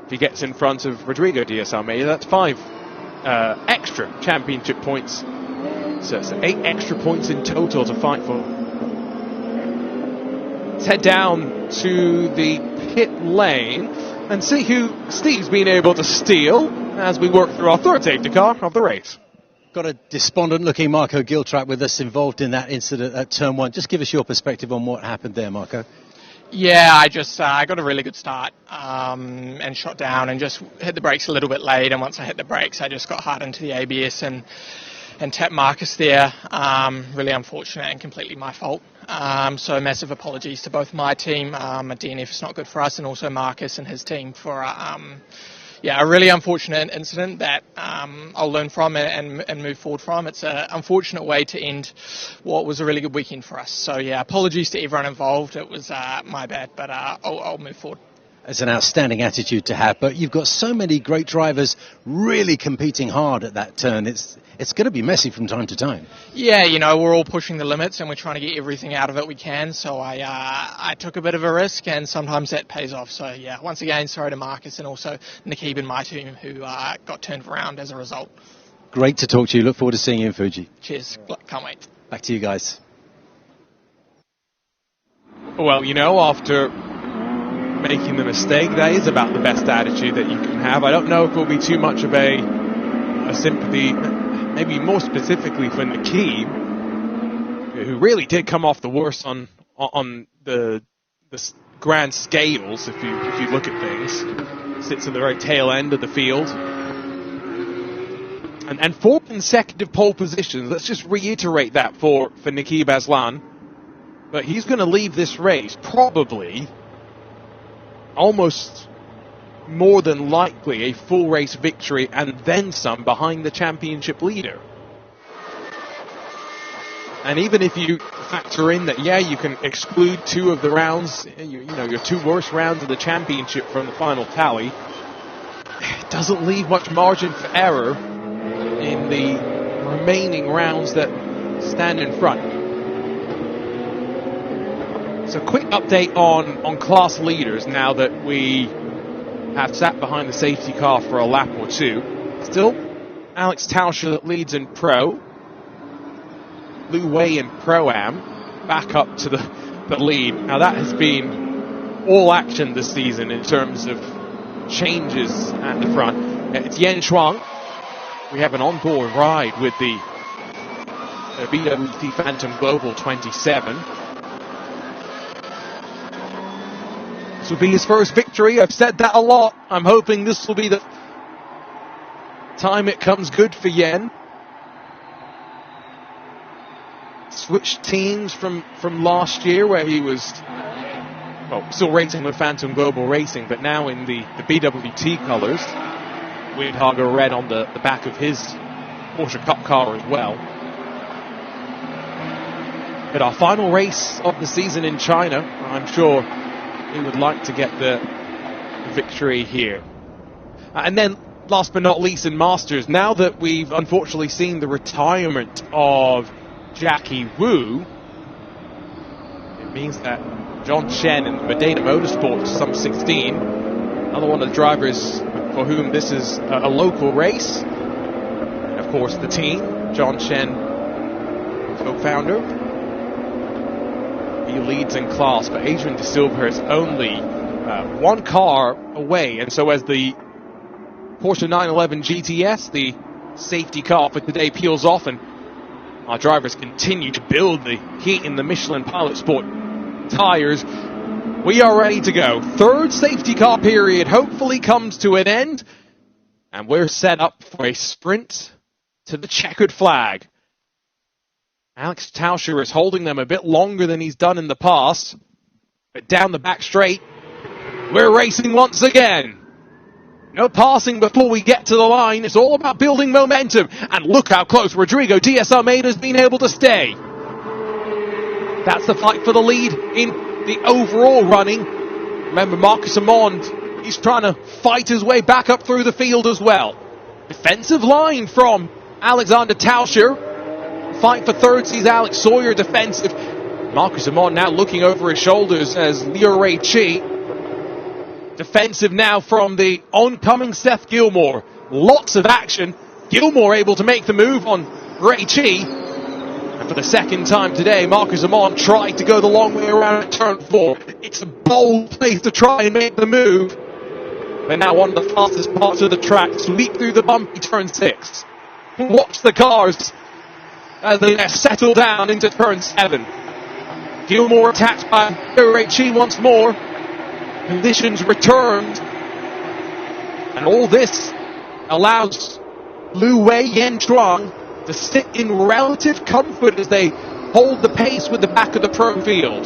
If he gets in front of Rodrigo Diaz Almeida, that's 5 extra championship points. So it's 8 extra points in total to fight for. Let's head down to the pit lane and see who Steve's been able to steal as we work through our third safety car of the race. Got a despondent-looking Marco Giltrap with us involved in that incident at Turn 1. Just give us your perspective on what happened there, Marco. Yeah, I got a really good start and shot down and just hit the brakes a little bit late. And once I hit the brakes, I just got hard into the ABS and tapped Marcus there. Really unfortunate and completely my fault. So massive apologies to both my team, a DNF is not good for us, and also Marcus and his team for a really unfortunate incident that I'll learn from and move forward from. It's an unfortunate way to end what was a really good weekend for us. So yeah, apologies to everyone involved. It was my bad, but I'll move forward. It's an outstanding attitude to have, but you've got so many great drivers really competing hard at that turn. It's going to be messy from time to time. Yeah, we're all pushing the limits and we're trying to get everything out of it we can. So I took a bit of a risk, and sometimes that pays off. So yeah, once again, sorry to Marcus and also Nikib and my team who got turned around as a result. Great to talk to you. Look forward to seeing you in Fuji. Cheers. Can't wait. Back to you guys. Well, after making the mistake, that is about the best attitude that you can have. I don't know if it will be too much of a sympathy, maybe more specifically for Nikib, who really did come off the worst on the grand scales. If you look at things, sits at the very tail end of the field, and 4 consecutive pole positions. Let's just reiterate that for Nikib Aslan. But he's going to leave this race probably, almost more than likely, a full race victory and then some behind the championship leader. And even if you factor in that, you can exclude 2 of the rounds, your 2 worst rounds of the championship from the final tally, it doesn't leave much margin for error in the remaining rounds that stand in front. So quick update on class leaders now that we have sat behind the safety car for a lap or 2. Still, Alex Tauscher that leads in Pro. Lu Wei in Pro-Am back up to the lead. Now that has been all action this season in terms of changes at the front. It's Yen Chuang. We have an onboard ride with the BWT Phantom Global 27. This will be his first victory. I've said that a lot. I'm hoping this will be the time it comes good for Yen. Switched teams from last year where he was still racing with Phantom Global Racing, but now in the BWT colours. Windhager red on the back of his Porsche Cup car as well. But our final race of the season in China, I'm sure he would like to get the victory here. And then, last but not least, in Masters, now that we've unfortunately seen the retirement of Jackie Wu, it means that John Chen in Medina Motorsport, some 16, another one of the drivers for whom this is a local race, and of course the team, John Chen, co-founder, he leads in class, but Adrian De Silva is only 1 car away, and so as the Porsche 911 GTS, the safety car for today, peels off, and our drivers continue to build the heat in the Michelin Pilot Sport tires, we are ready to go. Third safety car period hopefully comes to an end, and we're set up for a sprint to the checkered flag. Alex Tauscher is holding them a bit longer than he's done in the past, but down the back straight, we're racing once again. No passing before we get to the line. It's all about building momentum, and look how close Rodrigo Diaz Almeida's been able to stay. That's the fight for the lead in the overall running. Remember, Marcus Amond, he's trying to fight his way back up through the field as well. Defensive line from Alexander Tauscher. Fight for third sees Alex Sawyer defensive. Marcus Amond now looking over his shoulders as Leo Ray Chi. Defensive now from the oncoming Seth Gilmore. Lots of action. Gilmore able to make the move on Ray Chi. And for the second time today, Marcus Amond tried to go the long way around at turn 4. It's a bold place to try and make the move. They're now one of the fastest parts of the track. Sweep through the bumpy turn 6. Watch the cars as they settle down into turn 7. Gilmore attacked by Ray Chi once more. Conditions returned. And all this allows Lu Wei Yen Chuang to sit in relative comfort as they hold the pace with the back of the pro field.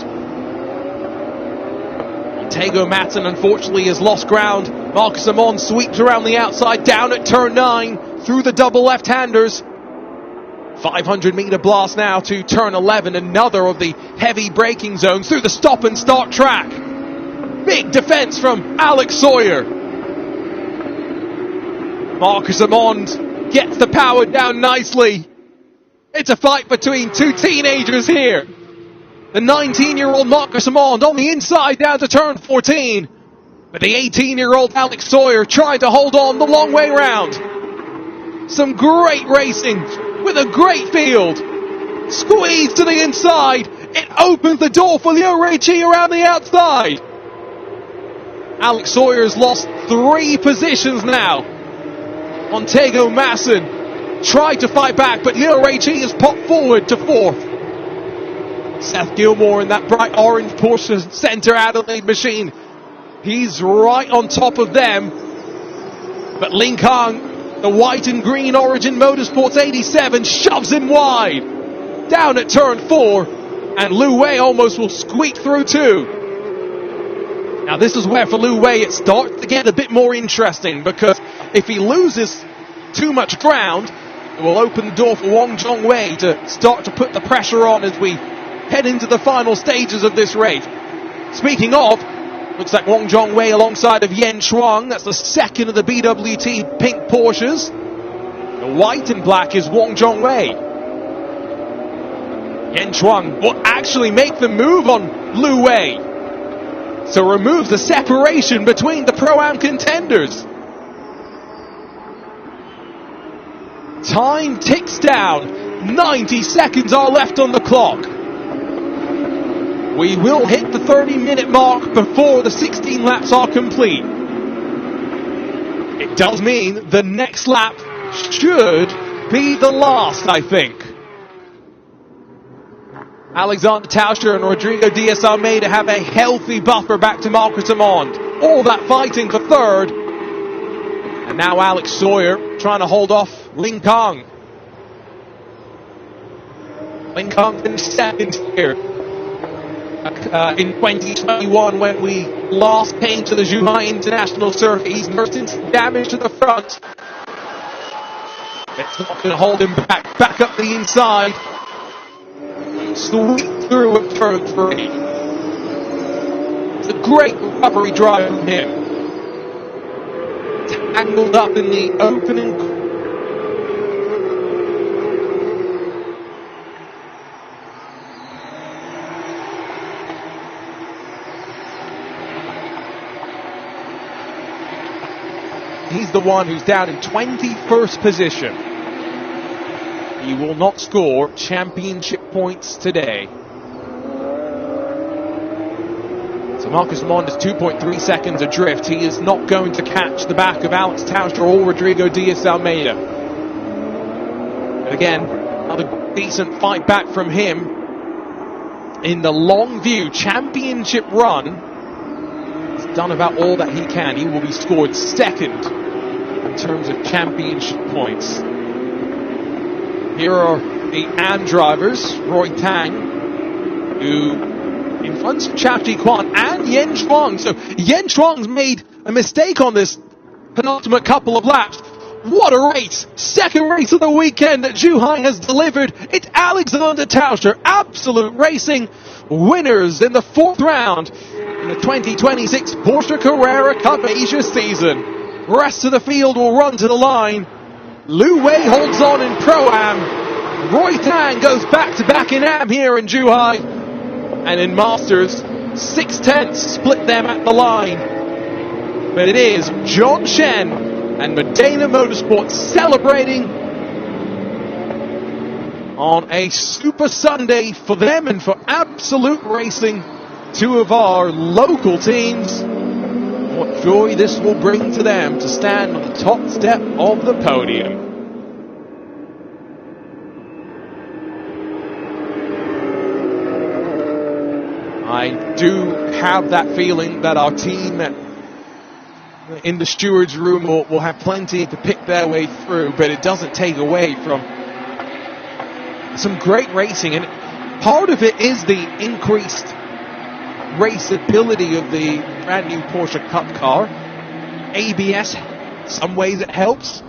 Tego Matson unfortunately has lost ground. Marcus Amond sweeps around the outside, down at turn 9, through the double left-handers. 500-meter blast now to turn 11, another of the heavy braking zones through the stop and start track. Big defense from Alex Sawyer. Marcus Amond gets the power down nicely. It's a fight between two teenagers here. The 19-year-old Marcus Amond on the inside down to turn 14. But the 18-year-old Alex Sawyer trying to hold on the long way round. Some great racing with a great field. Squeeze to the inside. It opens the door for Leo Ray Chi around the outside. Alex Sawyer's lost 3 positions now. Montego Masson tried to fight back, but Leo Ray Chi has popped forward to 4th. Seth Gilmore in that bright orange Porsche Centre Adelaide machine. He's right on top of them. But Ling Kang, the white and green Origin Motorsports 87, shoves him wide. Down at turn 4. And Lu Wei almost will squeak through too. Now this is where for Lu Wei it starts to get a bit more interesting, because if he loses too much ground, it will open the door for Wong Jong Wei to start to put the pressure on as we head into the final stages of this race. Speaking of, looks like Wong Jong Wei alongside of Yen Chuang. That's the second of the BWT pink Porsches. The white and black is Wong Jong Wei. Yen Chuang will actually make the move on Lu Wei. So removes the separation between the Pro-Am contenders. Time ticks down. 90 seconds are left on the clock. We will hit the 30-minute mark before the 16 laps are complete. It does mean the next lap should be the last, I think. Alexander Tauscher and Rodrigo Diaz-Almeida have a healthy buffer back to Marcus Amond. All that fighting for third. And now Alex Sawyer trying to hold off Ling Kang. Ling Kang finished second here. In 2021 when we last came to the Zhuhai International Circuit. He's nursing some damage to the front. It's not going to hold him back. Back up the inside. Sweep through at turn 3. It's a great recovery drive from him. Tangled up in the opening. He's the one who's down in 21st position. He will not score championship points today. So Marcus Amond is 2.3 seconds adrift. He is not going to catch the back of Alex Tauscher or Rodrigo Diaz-Almeida. Again, another decent fight back from him in the long view championship run. He's done about all that he can. He will be scored second in terms of championship points. Here are the AM drivers, Roy Tang, who in front of Chao Ji Kwan and Yen Chuang. So Yen Chuang's made a mistake on this penultimate couple of laps. What a race! Second race of the weekend that Zhuhai has delivered. It's Alexander Tauscher. Absolute racing. winners in the 4th round in the 2026 Porsche Carrera Cup Asia season. Rest of the field will run to the line. Lu Wei holds on in Pro-Am. Roy Tang goes back-to-back in Am here in Zhuhai. And in Masters, 6/10 split them at the line. But it is John Shen and Medina Motorsport celebrating on a Super Sunday for them and for Absolute Racing, two of our local teams. What joy this will bring to them to stand on the top step of the podium. I do have that feeling that our team in the stewards room will have plenty to pick their way through, but it doesn't take away from some great racing, and part of it is the increased raceability of the brand new Porsche Cup car. ABS, some ways it helps.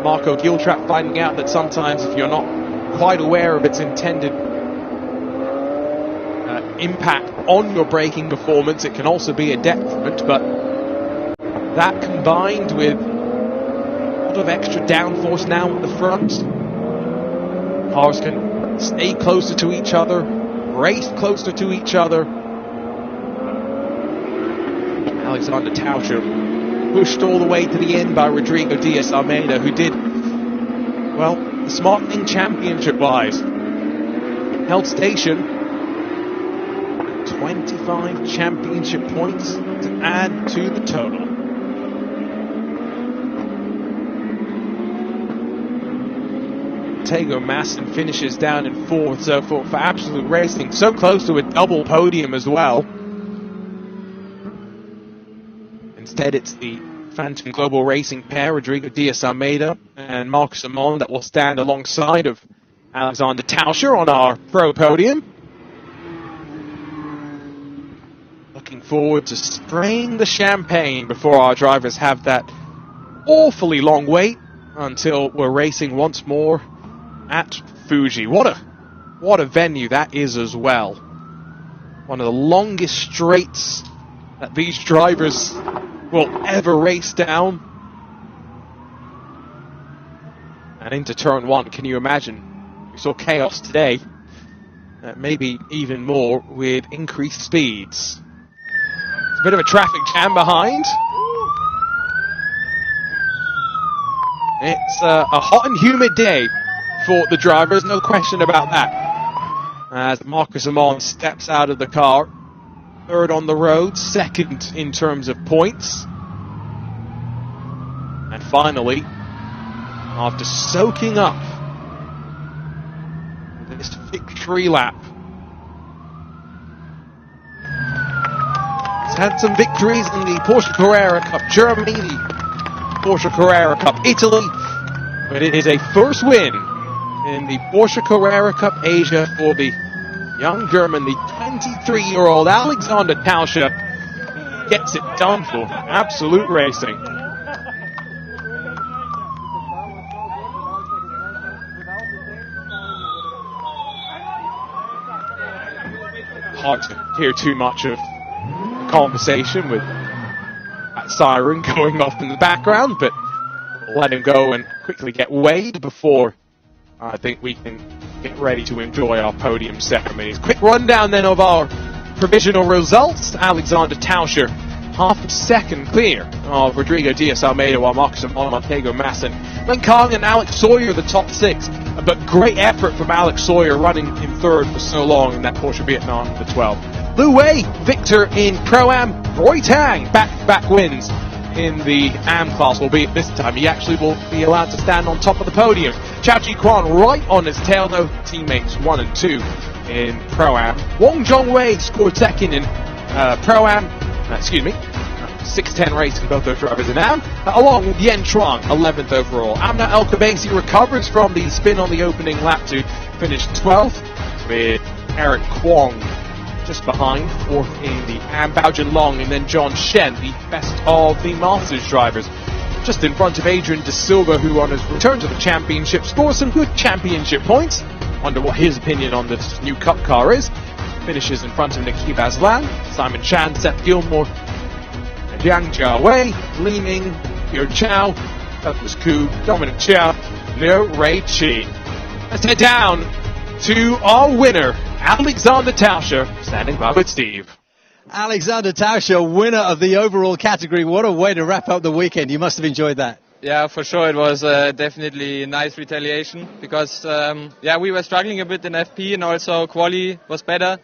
Marco Giltrap finding out that sometimes if you're not quite aware of its intended impact on your braking performance, it can also be a detriment, but that combined with a lot of extra downforce now at the front, cars can stay closer to each other, race closer to each other. Alexander Tauscher pushed all the way to the end by Rodrigo Diaz Almeida, who did, well, the smart thing championship-wise. Held station. 25 championship points to add to the total. Tego Masson finishes down in 4th, so for Absolute Racing, so close to a double podium as well. Instead, it's the Phantom Global Racing pair, Rodrigo Diaz Almeida and Marcus Amon, that will stand alongside of Alexander Tauscher on our pro podium. Looking forward to spraying the champagne before our drivers have that awfully long wait until we're racing once more at Fuji. What a venue that is as well. One of the longest straights that these drivers will ever race down. And into turn 1, can you imagine? We saw chaos today. Maybe even more with increased speeds. There's a bit of a traffic jam behind. It's a hot and humid day for the drivers, no question about that. As Marcus Amon steps out of the car, 3rd on the road, 2nd in terms of points. And finally, after soaking up this victory lap, he's had some victories in the Porsche Carrera Cup Germany, the Porsche Carrera Cup Italy, but it is a first win in the Porsche Carrera Cup Asia for the young German, the 23-year-old Alexander Tauscher. Gets it done for Absolute Racing. Hard to hear too much of conversation with that siren going off in the background, but we'll let him go and quickly get weighed before I think we can get ready to enjoy our podium ceremonies. Quick rundown then of our provisional results. Alexander Tauscher, half a second clear of Rodrigo Diaz Almeida, while Marcus Amon, Tego Masson, Len Kong and Alex Sawyer the top 6. But great effort from Alex Sawyer running in 3rd for so long in that Porsche Vietnam the 12. Lu Wei, victor in Pro-Am. Roy Tang, back-to-back wins in the AM class, albeit this time he actually will be allowed to stand on top of the podium. Chao Ji Kwan right on his tail, though, teammates 1 and 2 in Pro-Am. Wong Zhongwei scored 2nd in Pro-Am, 6-10 race for both those drivers in AM, along with Yen Chuang, 11th overall. Amna El Kabasi recovers from the spin on the opening lap to finish 12th, with Eric Kwong just behind, 4th in the AM. Bao Jinlong and then John Shen, the best of the Masters drivers, just in front of Adrian De Silva, who on his return to the championship scores some good championship points. Wonder what his opinion on this new Cup car is. finishes in front of Nikki Bazlan, Simon Chan, Seth Gilmore, and Yang Jiawei, Li Ming, Pierre Chow, Douglas Koo, Dominic Chia, Liu Rui Qi. Let's head down to our winner, Alexander Tauscher, standing by with Steve. Alexander Tauscher, winner of the overall category. What a way to wrap up the weekend. You must have enjoyed that. Yeah, for sure. It was definitely nice retaliation because, we were struggling a bit in FP and also quali was better.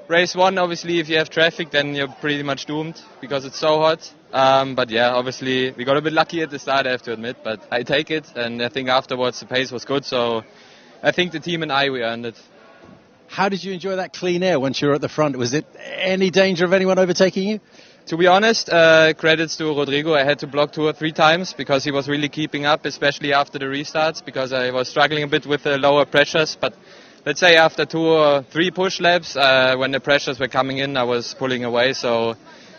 Race 1, obviously, if you have traffic, then you're pretty much doomed because it's so hot. But yeah, obviously, we got a bit lucky at the start, I have to admit, but I take it. And I think afterwards the pace was good. So I think the team and we earned it. How did you enjoy that clean air once you were at the front? Was it any danger of anyone overtaking you? To be honest, credits to Rodrigo. I had to block 2 or 3 times because he was really keeping up, especially after the restarts, because I was struggling a bit with the lower pressures. But let's say after 2 or 3 push laps, when the pressures were coming in, I was pulling away. So,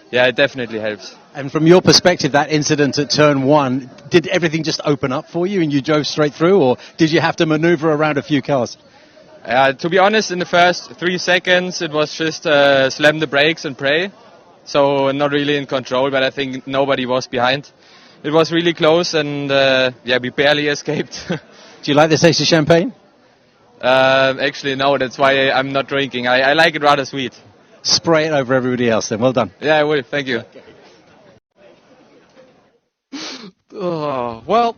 yeah, it definitely helps. And from your perspective, that incident at turn 1, did everything just open up for you and you drove straight through, or did you have to maneuver around a few cars? To be honest, in the first 3 seconds, it was just slam the brakes and pray. So not really in control, but I think nobody was behind. It was really close, and we barely escaped. Do you like the taste of champagne? Actually, no, that's why I'm not drinking. I like it rather sweet. Spray it over everybody else then. Well done. Yeah, I will. Thank you. Well,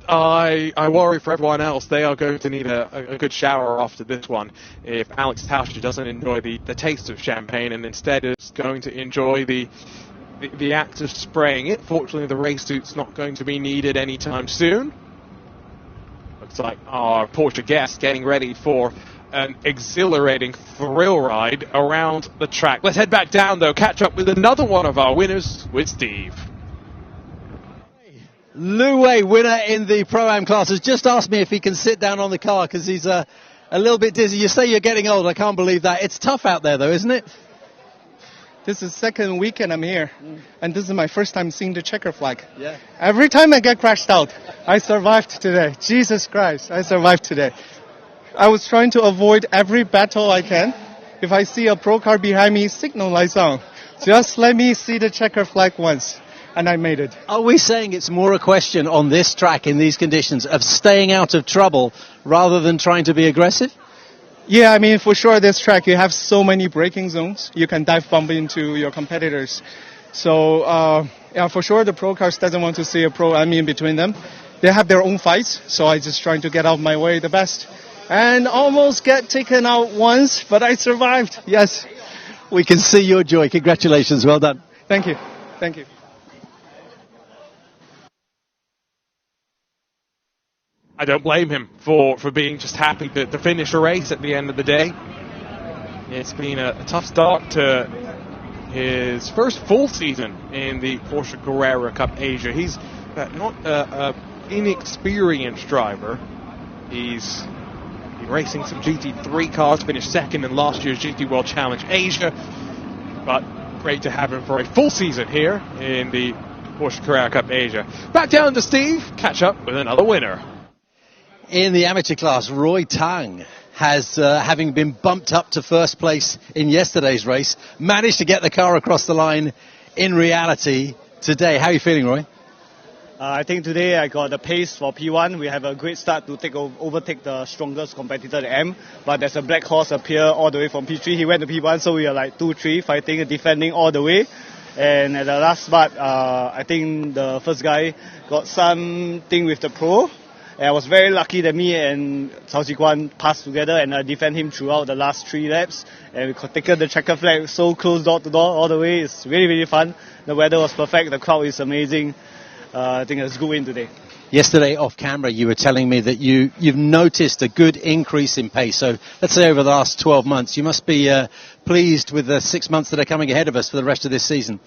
I worry for everyone else. They are going to need a good shower after this one if Alex Tauscher doesn't enjoy the taste of champagne and instead is going to enjoy the act of spraying it. Fortunately, the race suit's not going to be needed anytime soon. Looks like our Porsche guest getting ready for an exhilarating thrill ride around the track. Let's head back down, though, catch up with another one of our winners with Steve. Liu Wei, winner in the Pro-Am class, has just asked me if he can sit down on the car because he's a little bit dizzy. You say you're getting old. I can't believe that. It's tough out there, though, isn't it? This is second weekend I'm here, and this is my first time seeing the checker flag. Yeah. Every time I get crashed out, I survived today. Jesus Christ, I survived today. I was trying to avoid every battle I can. If I see a pro car behind me, signal lights on. Just let me see the checker flag once. And I made it. Are we saying it's more a question on this track in these conditions of staying out of trouble rather than trying to be aggressive? Yeah, I mean, for sure, this track, you have so many braking zones. You can dive bomb into your competitors. So, for sure, the pro cars doesn't want to see a pro-am in between them. They have their own fights, so I just trying to get out of my way the best. And almost get taken out once, but I survived. Yes. We can see your joy. Congratulations. Well done. Thank you. Thank you. I don't blame him for being just happy to finish a race at the end of the day. It's been a tough start to his first full season in the Porsche Carrera Cup Asia. He's not an inexperienced driver. He's been racing some GT3 cars, finished second in last year's GT World Challenge Asia. But great to have him for a full season here in the Porsche Carrera Cup Asia. Back down to Steve, catch up with another winner. In the amateur class, Roy Tang has, having been bumped up to first place in yesterday's race, managed to get the car across the line in reality today. How are you feeling, Roy? I think today I got the pace for P1. We have a great start to overtake the strongest competitor, the M. But there's a black horse appear all the way from P3. He went to P1, so we are like 2-3 fighting and defending all the way. And at the last spot, I think the first guy got something with the pro. And I was very lucky that me and Cao Qiguan passed together and I defend him throughout the last 3 laps. And we could take the checker flag so close door to door all the way. It's really, really fun. The weather was perfect. The crowd is amazing. I think it's a good win today. Yesterday off camera, you were telling me that you've noticed a good increase in pace. So let's say over the last 12 months, you must be pleased with the 6 months that are coming ahead of us for the rest of this season.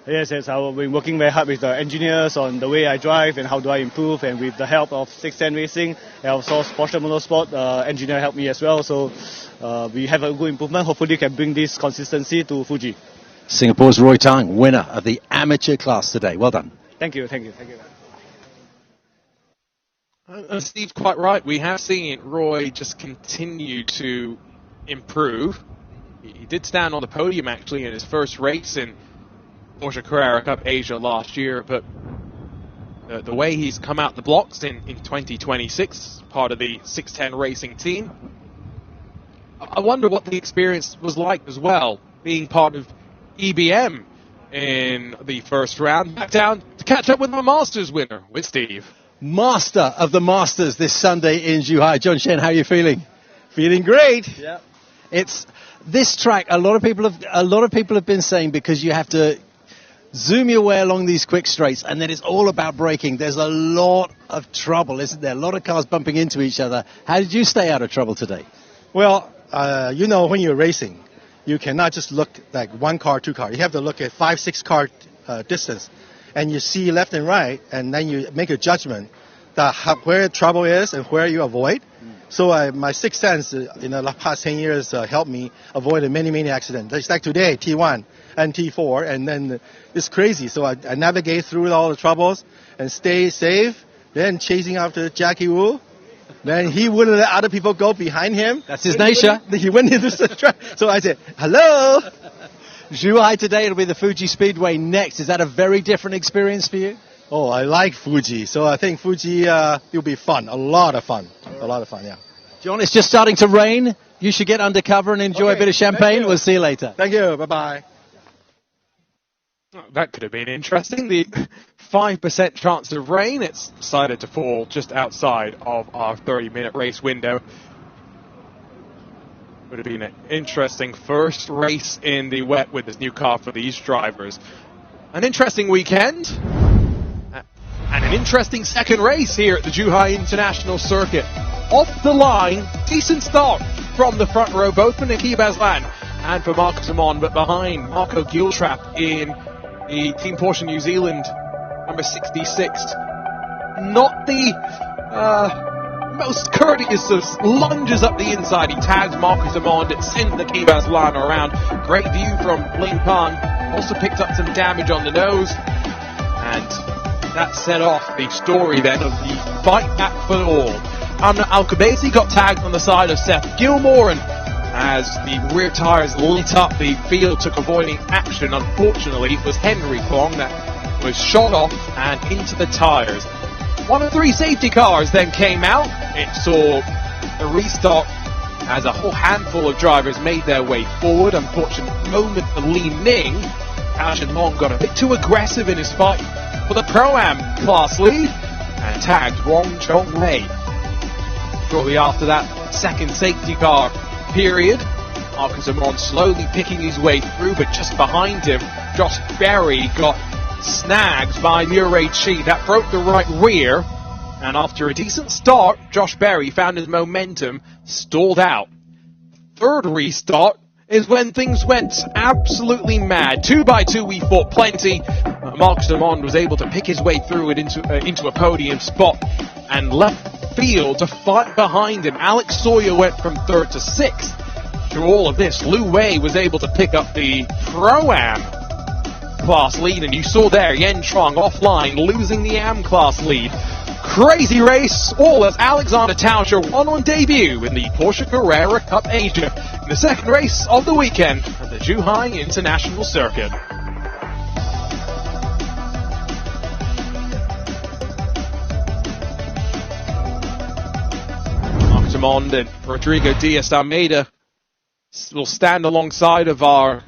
Yes, I've been working very hard with the engineers on the way I drive and how do I improve, and with the help of 610 Racing and also Porsche Motorsport, engineer helped me as well. So we have a good improvement. Hopefully we can bring this consistency to Fuji. Singapore's Roy Tang, winner of the amateur class today. Well done. Thank you. Steve's quite right. We have seen Roy just continue to improve. He did stand on the podium, actually, in his first race in Porsche Carrera Cup Asia last year, but the way he's come out the blocks in 2026, part of the 610 racing team, I wonder what the experience was like as well, being part of EBM in the first round. Back down to catch up with my Masters winner, with Steve. Master of the Masters this Sunday in Zhuhai. John Shen, how are you feeling? Feeling great. Yeah. It's this track. A lot of people have been saying, because you have to zoom your way along these quick straights, and then it's all about braking. There's a lot of trouble, isn't there? A lot of cars bumping into each other. How did you stay out of trouble today? Well, when you're racing, you cannot just look like one car, two car. You have to look at 5-6 car distance, and you see left and right, and then you make a judgment that where trouble is and where you avoid. So my sixth sense in the past 10 years helped me avoid many accidents. It's like today, T1 and T4, and then it's crazy. So I navigate through all the troubles and stay safe. Then chasing after Jackie Wu. Then he wouldn't let other people go behind him. That's his nature. He went into the track. So I said, hello. Zhuhai today, it'll be the Fuji Speedway next. Is that a very different experience for you? Oh, I like Fuji. So I think Fuji will be fun. A lot of fun, yeah. John, it's just starting to rain. You should get undercover and enjoy a bit of champagne. We'll see you later. Thank you. Bye-bye. That could have been interesting. The 5% chance of rain. It's decided to fall just outside of our 30-minute race window. Would have been an interesting first race in the wet with this new car for these drivers. An interesting weekend. And an interesting second race here at the Zhuhai International Circuit. Off the line, decent start from the front row, both for Niki Bazlan and for Marcus Amon, but behind Marco Giltrap in the Team Porsche New Zealand number 66. Not the most courteous of lunges up the inside. He tags Marcus Amon, it sends Niki Bazlan around. Great view from Ling Pan, also picked up some damage on the nose, and that set off the story then of the fight back for all. Amna Alkabesi got tagged on the side of Seth Gilmore, and as the rear tyres lit up, the field took avoiding action. Unfortunately, it was Henry Kwong that was shot off and into the tyres. One of 3 safety cars then came out. It saw a restart as a whole handful of drivers made their way forward. Unfortunate moment for Li Ning. Cao Shenlong got a bit too aggressive in his fight for the Pro-Am class lead and tagged Wong Chong Lei. Shortly after that second safety car period, Marcus Amon slowly picking his way through, but just behind him, Josh Berry got snagged by Murray Chi. That broke the right rear, and after a decent start, Josh Berry found his momentum, stalled out. Third restart is when things went absolutely mad. 2x2 we fought plenty. Marcus Amon was able to pick his way through it into a podium spot and left field to fight behind him. Alex Sawyer went from 3rd to 6th. Through all of this, Lu Wei was able to pick up the Pro-Am class lead, and you saw there Yen Trong offline losing the Am class lead. Crazy race, all as Alexander Tauscher won on debut in the Porsche Carrera Cup Asia in the second race of the weekend at the Zhuhai International Circuit. Marcus Amon and Rodrigo Diaz-Almeida will stand alongside of our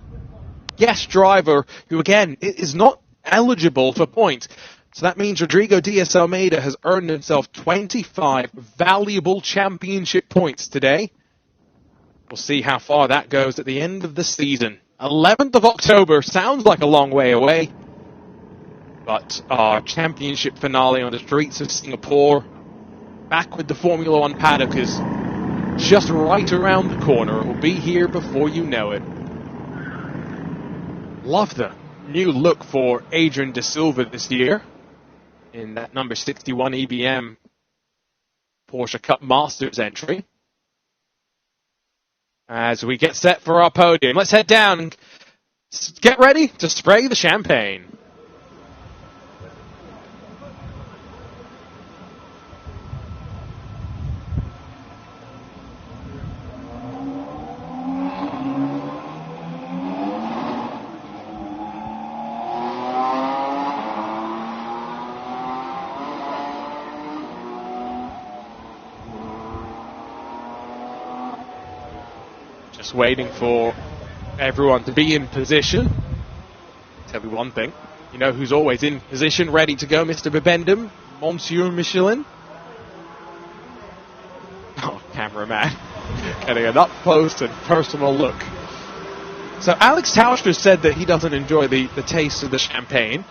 guest driver, who again is not eligible for points. So that means Rodrigo Diaz-Almeida has earned himself 25 valuable championship points today. We'll see how far that goes at the end of the season. 11th of October sounds like a long way away, but our championship finale on the streets of Singapore, back with the Formula One paddock, is just right around the corner. It will be here before you know it. Love the new look for Adrian De Silva this year in that number 61 EBM Porsche Cup Masters entry. As we get set for our podium, let's head down and get ready to spray the champagne. Just waiting for everyone to be in position. Tell you one thing, you know who's always in position, ready to go, Mr. Bibendum, Monsieur Michelin. Oh, cameraman, getting an up-close and personal look. So Alex Tauscher said that he doesn't enjoy the taste of the champagne.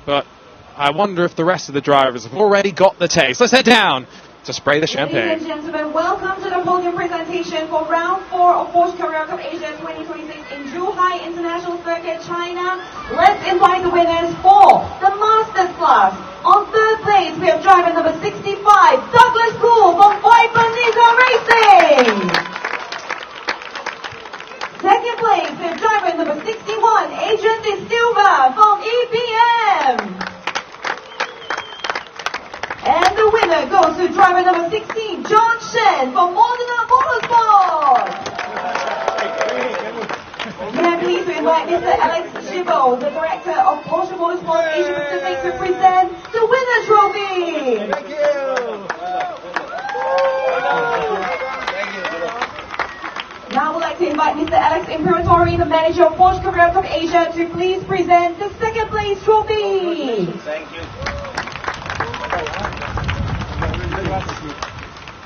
But I wonder if the rest of the drivers have already got the taste. Let's head down to spray the champagne. Ladies and gentlemen, welcome to the podium presentation for round 4 of Porsche Carrera Cup Asia 2026 in Zhuhai International Circuit, China. Let's invite the winners for the Masters class. On third place, we have driver number 65, Douglas Poole from Viper Racing. Second place, we have driver number 61, Adrian De Silva from EPM. And the winner goes to driver number 16, John Shen from Motorsport. May I please invite Mr. Alex Gibault, the director of Porsche Motorsport Asia Pacific, to present the winner trophy. Thank you. Now I would like to invite Mr. Alex Imperatori, the manager of Porsche Carrera Cup Asia, to please present the second place trophy. Thank you.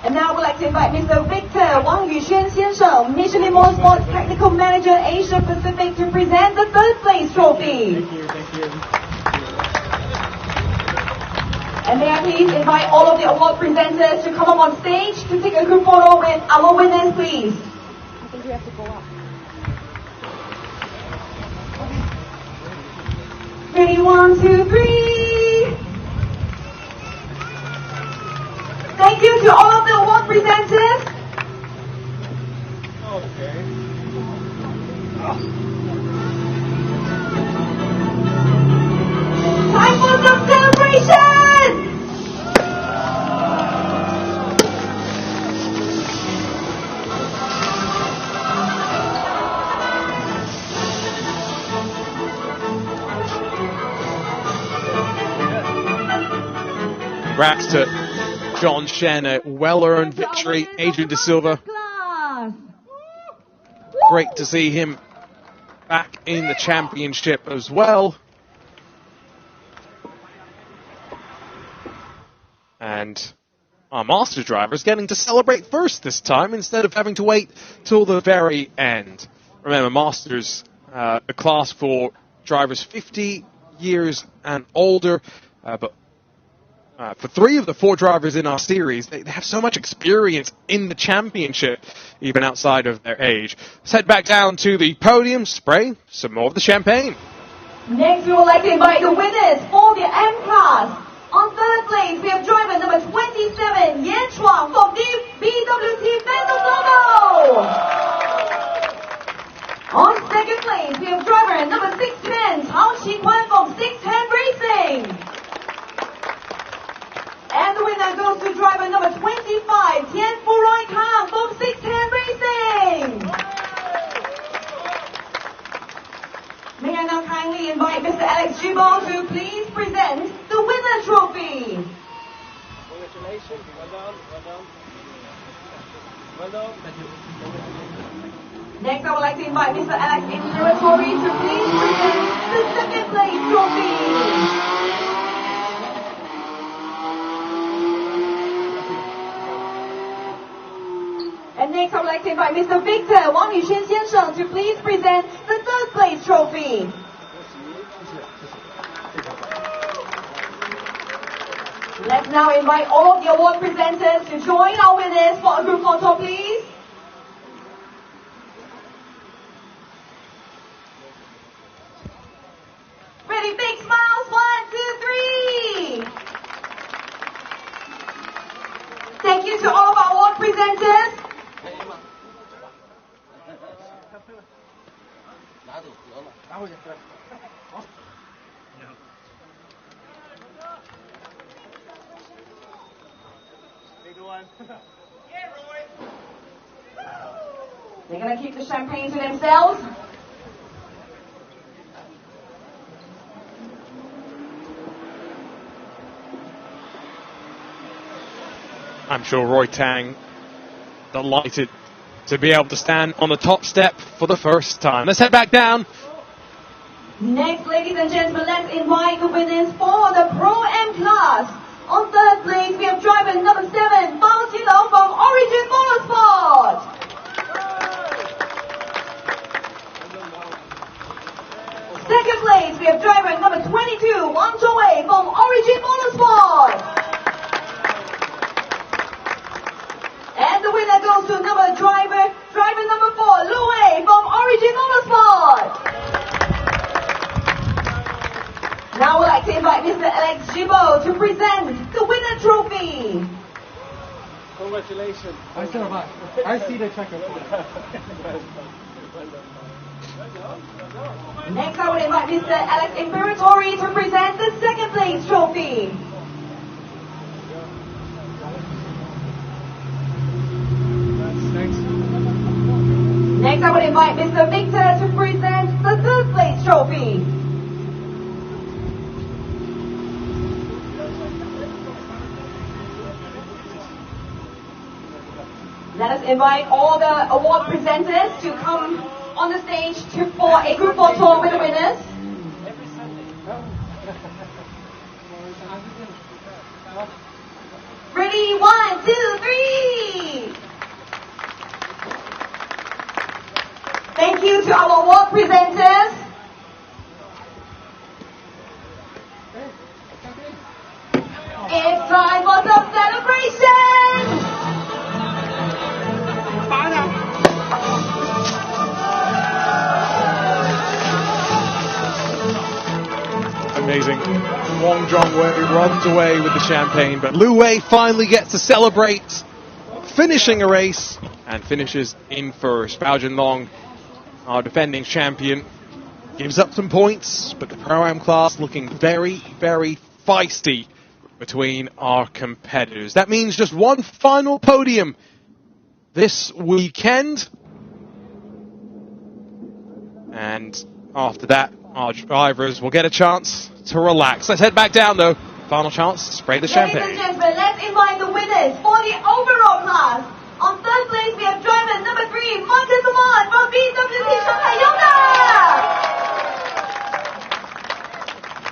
And now I would like to invite Mr. Victor Wang Yuxuan 先生, Michelin Motorsport Technical Manager Asia Pacific, to present the third place trophy. Thank you. And may I please invite all of the award presenters to come up on stage to take a group photo with our winners, please. I think we have to go up. Ready, 1, 2, 3. Thank you to all of the award presenters. Okay. Time for some celebration! Congrats to John Shen, a well-earned victory. Adrian De Silva, great to see him back in the championship as well. And our master drivers getting to celebrate first this time instead of having to wait till the very end. Remember, Masters, a class for drivers 50 years and older, but for 3 of the 4 drivers in our series, they have so much experience in the championship, even outside of their age. Let's head back down to the podium, spray some more of the champagne. Next, we would like to invite the winners for the M class. On third place, we have driver number 27, Yan Chuang from BWT Phantom. On second place, we have driver number 610, Tao Qingquan from 610 Racing. And the winner goes to driver number 25, Tian Furoi Kang from 610 Racing. May I now kindly invite Mr. Alex Gibault to please present the winner trophy. Congratulations. Well done. Well done. Well done. Thank you. Next, I would like to invite Mr. Alex Imperatori to please present the second place trophy. And next, I would like to invite Mr. Victor Wang Yuxuan 先生 to please present the third place trophy. Let's now invite all of the award presenters to join our winners for a group photo, please. Ready, big smiles, 1, 2, 3. Thank you to all of our award presenters. They're going to keep the champagne to themselves. I'm sure Roy Tang delighted to be able to stand on the top step for the first time. Let's head back down. Next, ladies and gentlemen, let's invite the winners for the Pro-M class. On third place, we have driver number 7, Bao Qilong from Origin Motorsport. Second place, we have driver number 22, Wang Zhuhai from Origin Motorsport. And the winner goes to driver number 4, Lu Wei from Origin Motorsport. Now we'd like to invite Mr. Alex Gibault to present the winner trophy. Congratulations. I see the tracker. Next, I would invite Mr. Alex Imperatori to present the second place trophy. Next, I would invite Mr. Victor to present the third place trophy. Let us invite all the award presenters to come on the stage for a group photo with the winners. Ready? 1, 2, 3. Thank you to our award presenters. It's time for some celebration. Amazing. Wang Zhongwei runs away with the champagne, but Lu Wei finally gets to celebrate finishing a race and finishes in first. Bao Jinlong, our defending champion, gives up some points, but the Pro-Am class looking very, very feisty between our competitors. That means just one final podium this weekend. And after that, our drivers will get a chance to relax. Let's head back down, though. Final chance to spray the champagne. Ladies and gentlemen, let's invite the winners for the overall class. On third place, we have driver number 3, Marcus Amon from BWT Shanghai Honda.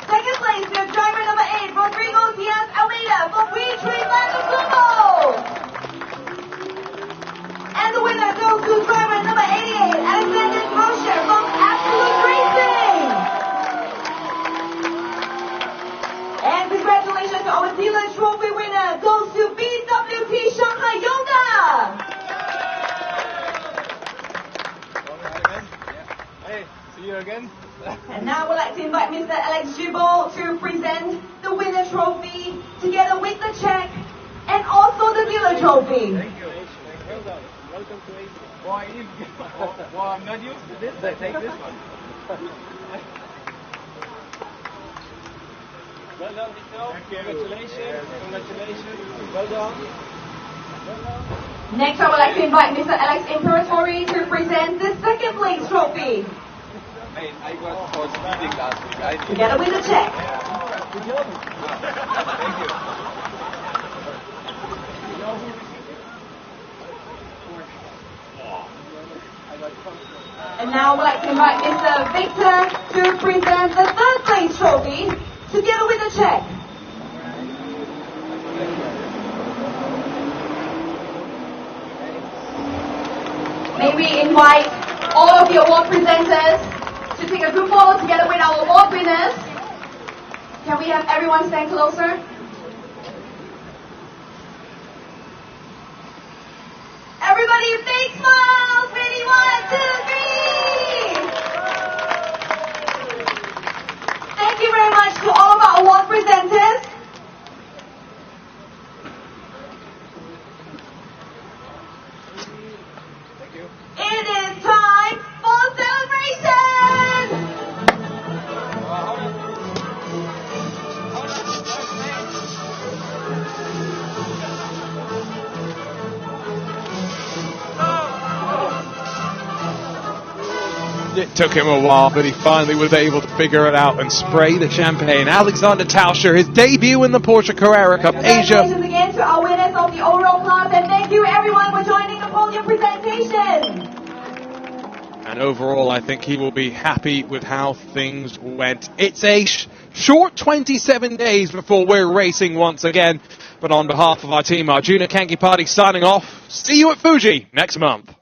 Second place, we have driver number 8, Rodrigo Diaz Almeida from WeTrain Global. And the winner goes to driver number 88, Alexander Groscher from Absolute Racing. And congratulations to our dealer trophy winner goes to BWT Shanghai Honda. Hey, see you again. And now we'd like to invite Mr. Alex Gibault to present the winner trophy together with the check and also the dealer trophy. Thank you. Well done. Welcome to Asia. Well, I'm not used to this. I take this one. Well done, Victor. Congratulations. Congratulations. Well done. Next, I would like to invite Mr. Alex Imperatori to present the second place trophy. Hey, I was for speeding last week. Together with the check. Good job. Thank you. And now I would like to invite Mr. Victor to present the third place trophy together with the check. May we invite all of the award presenters to take a group photo together with our award winners. Can we have everyone stand closer? Everybody, big smiles! Ready? 1, 2, 3! Thank you very much to all of our award presenters. Thank you. It is time for celebration! It took him a while, but he finally was able to figure it out and spray the champagne. Alexander Tauscher, his debut in the Porsche Carrera Cup Asia. Congratulations again to our winners of the overall class, and thank you everyone for joining the podium presentation. And overall, I think he will be happy with how things went. It's a short 27 days before we're racing once again. But on behalf of our team, Arjuna Kankipati signing off. See you at Fuji next month.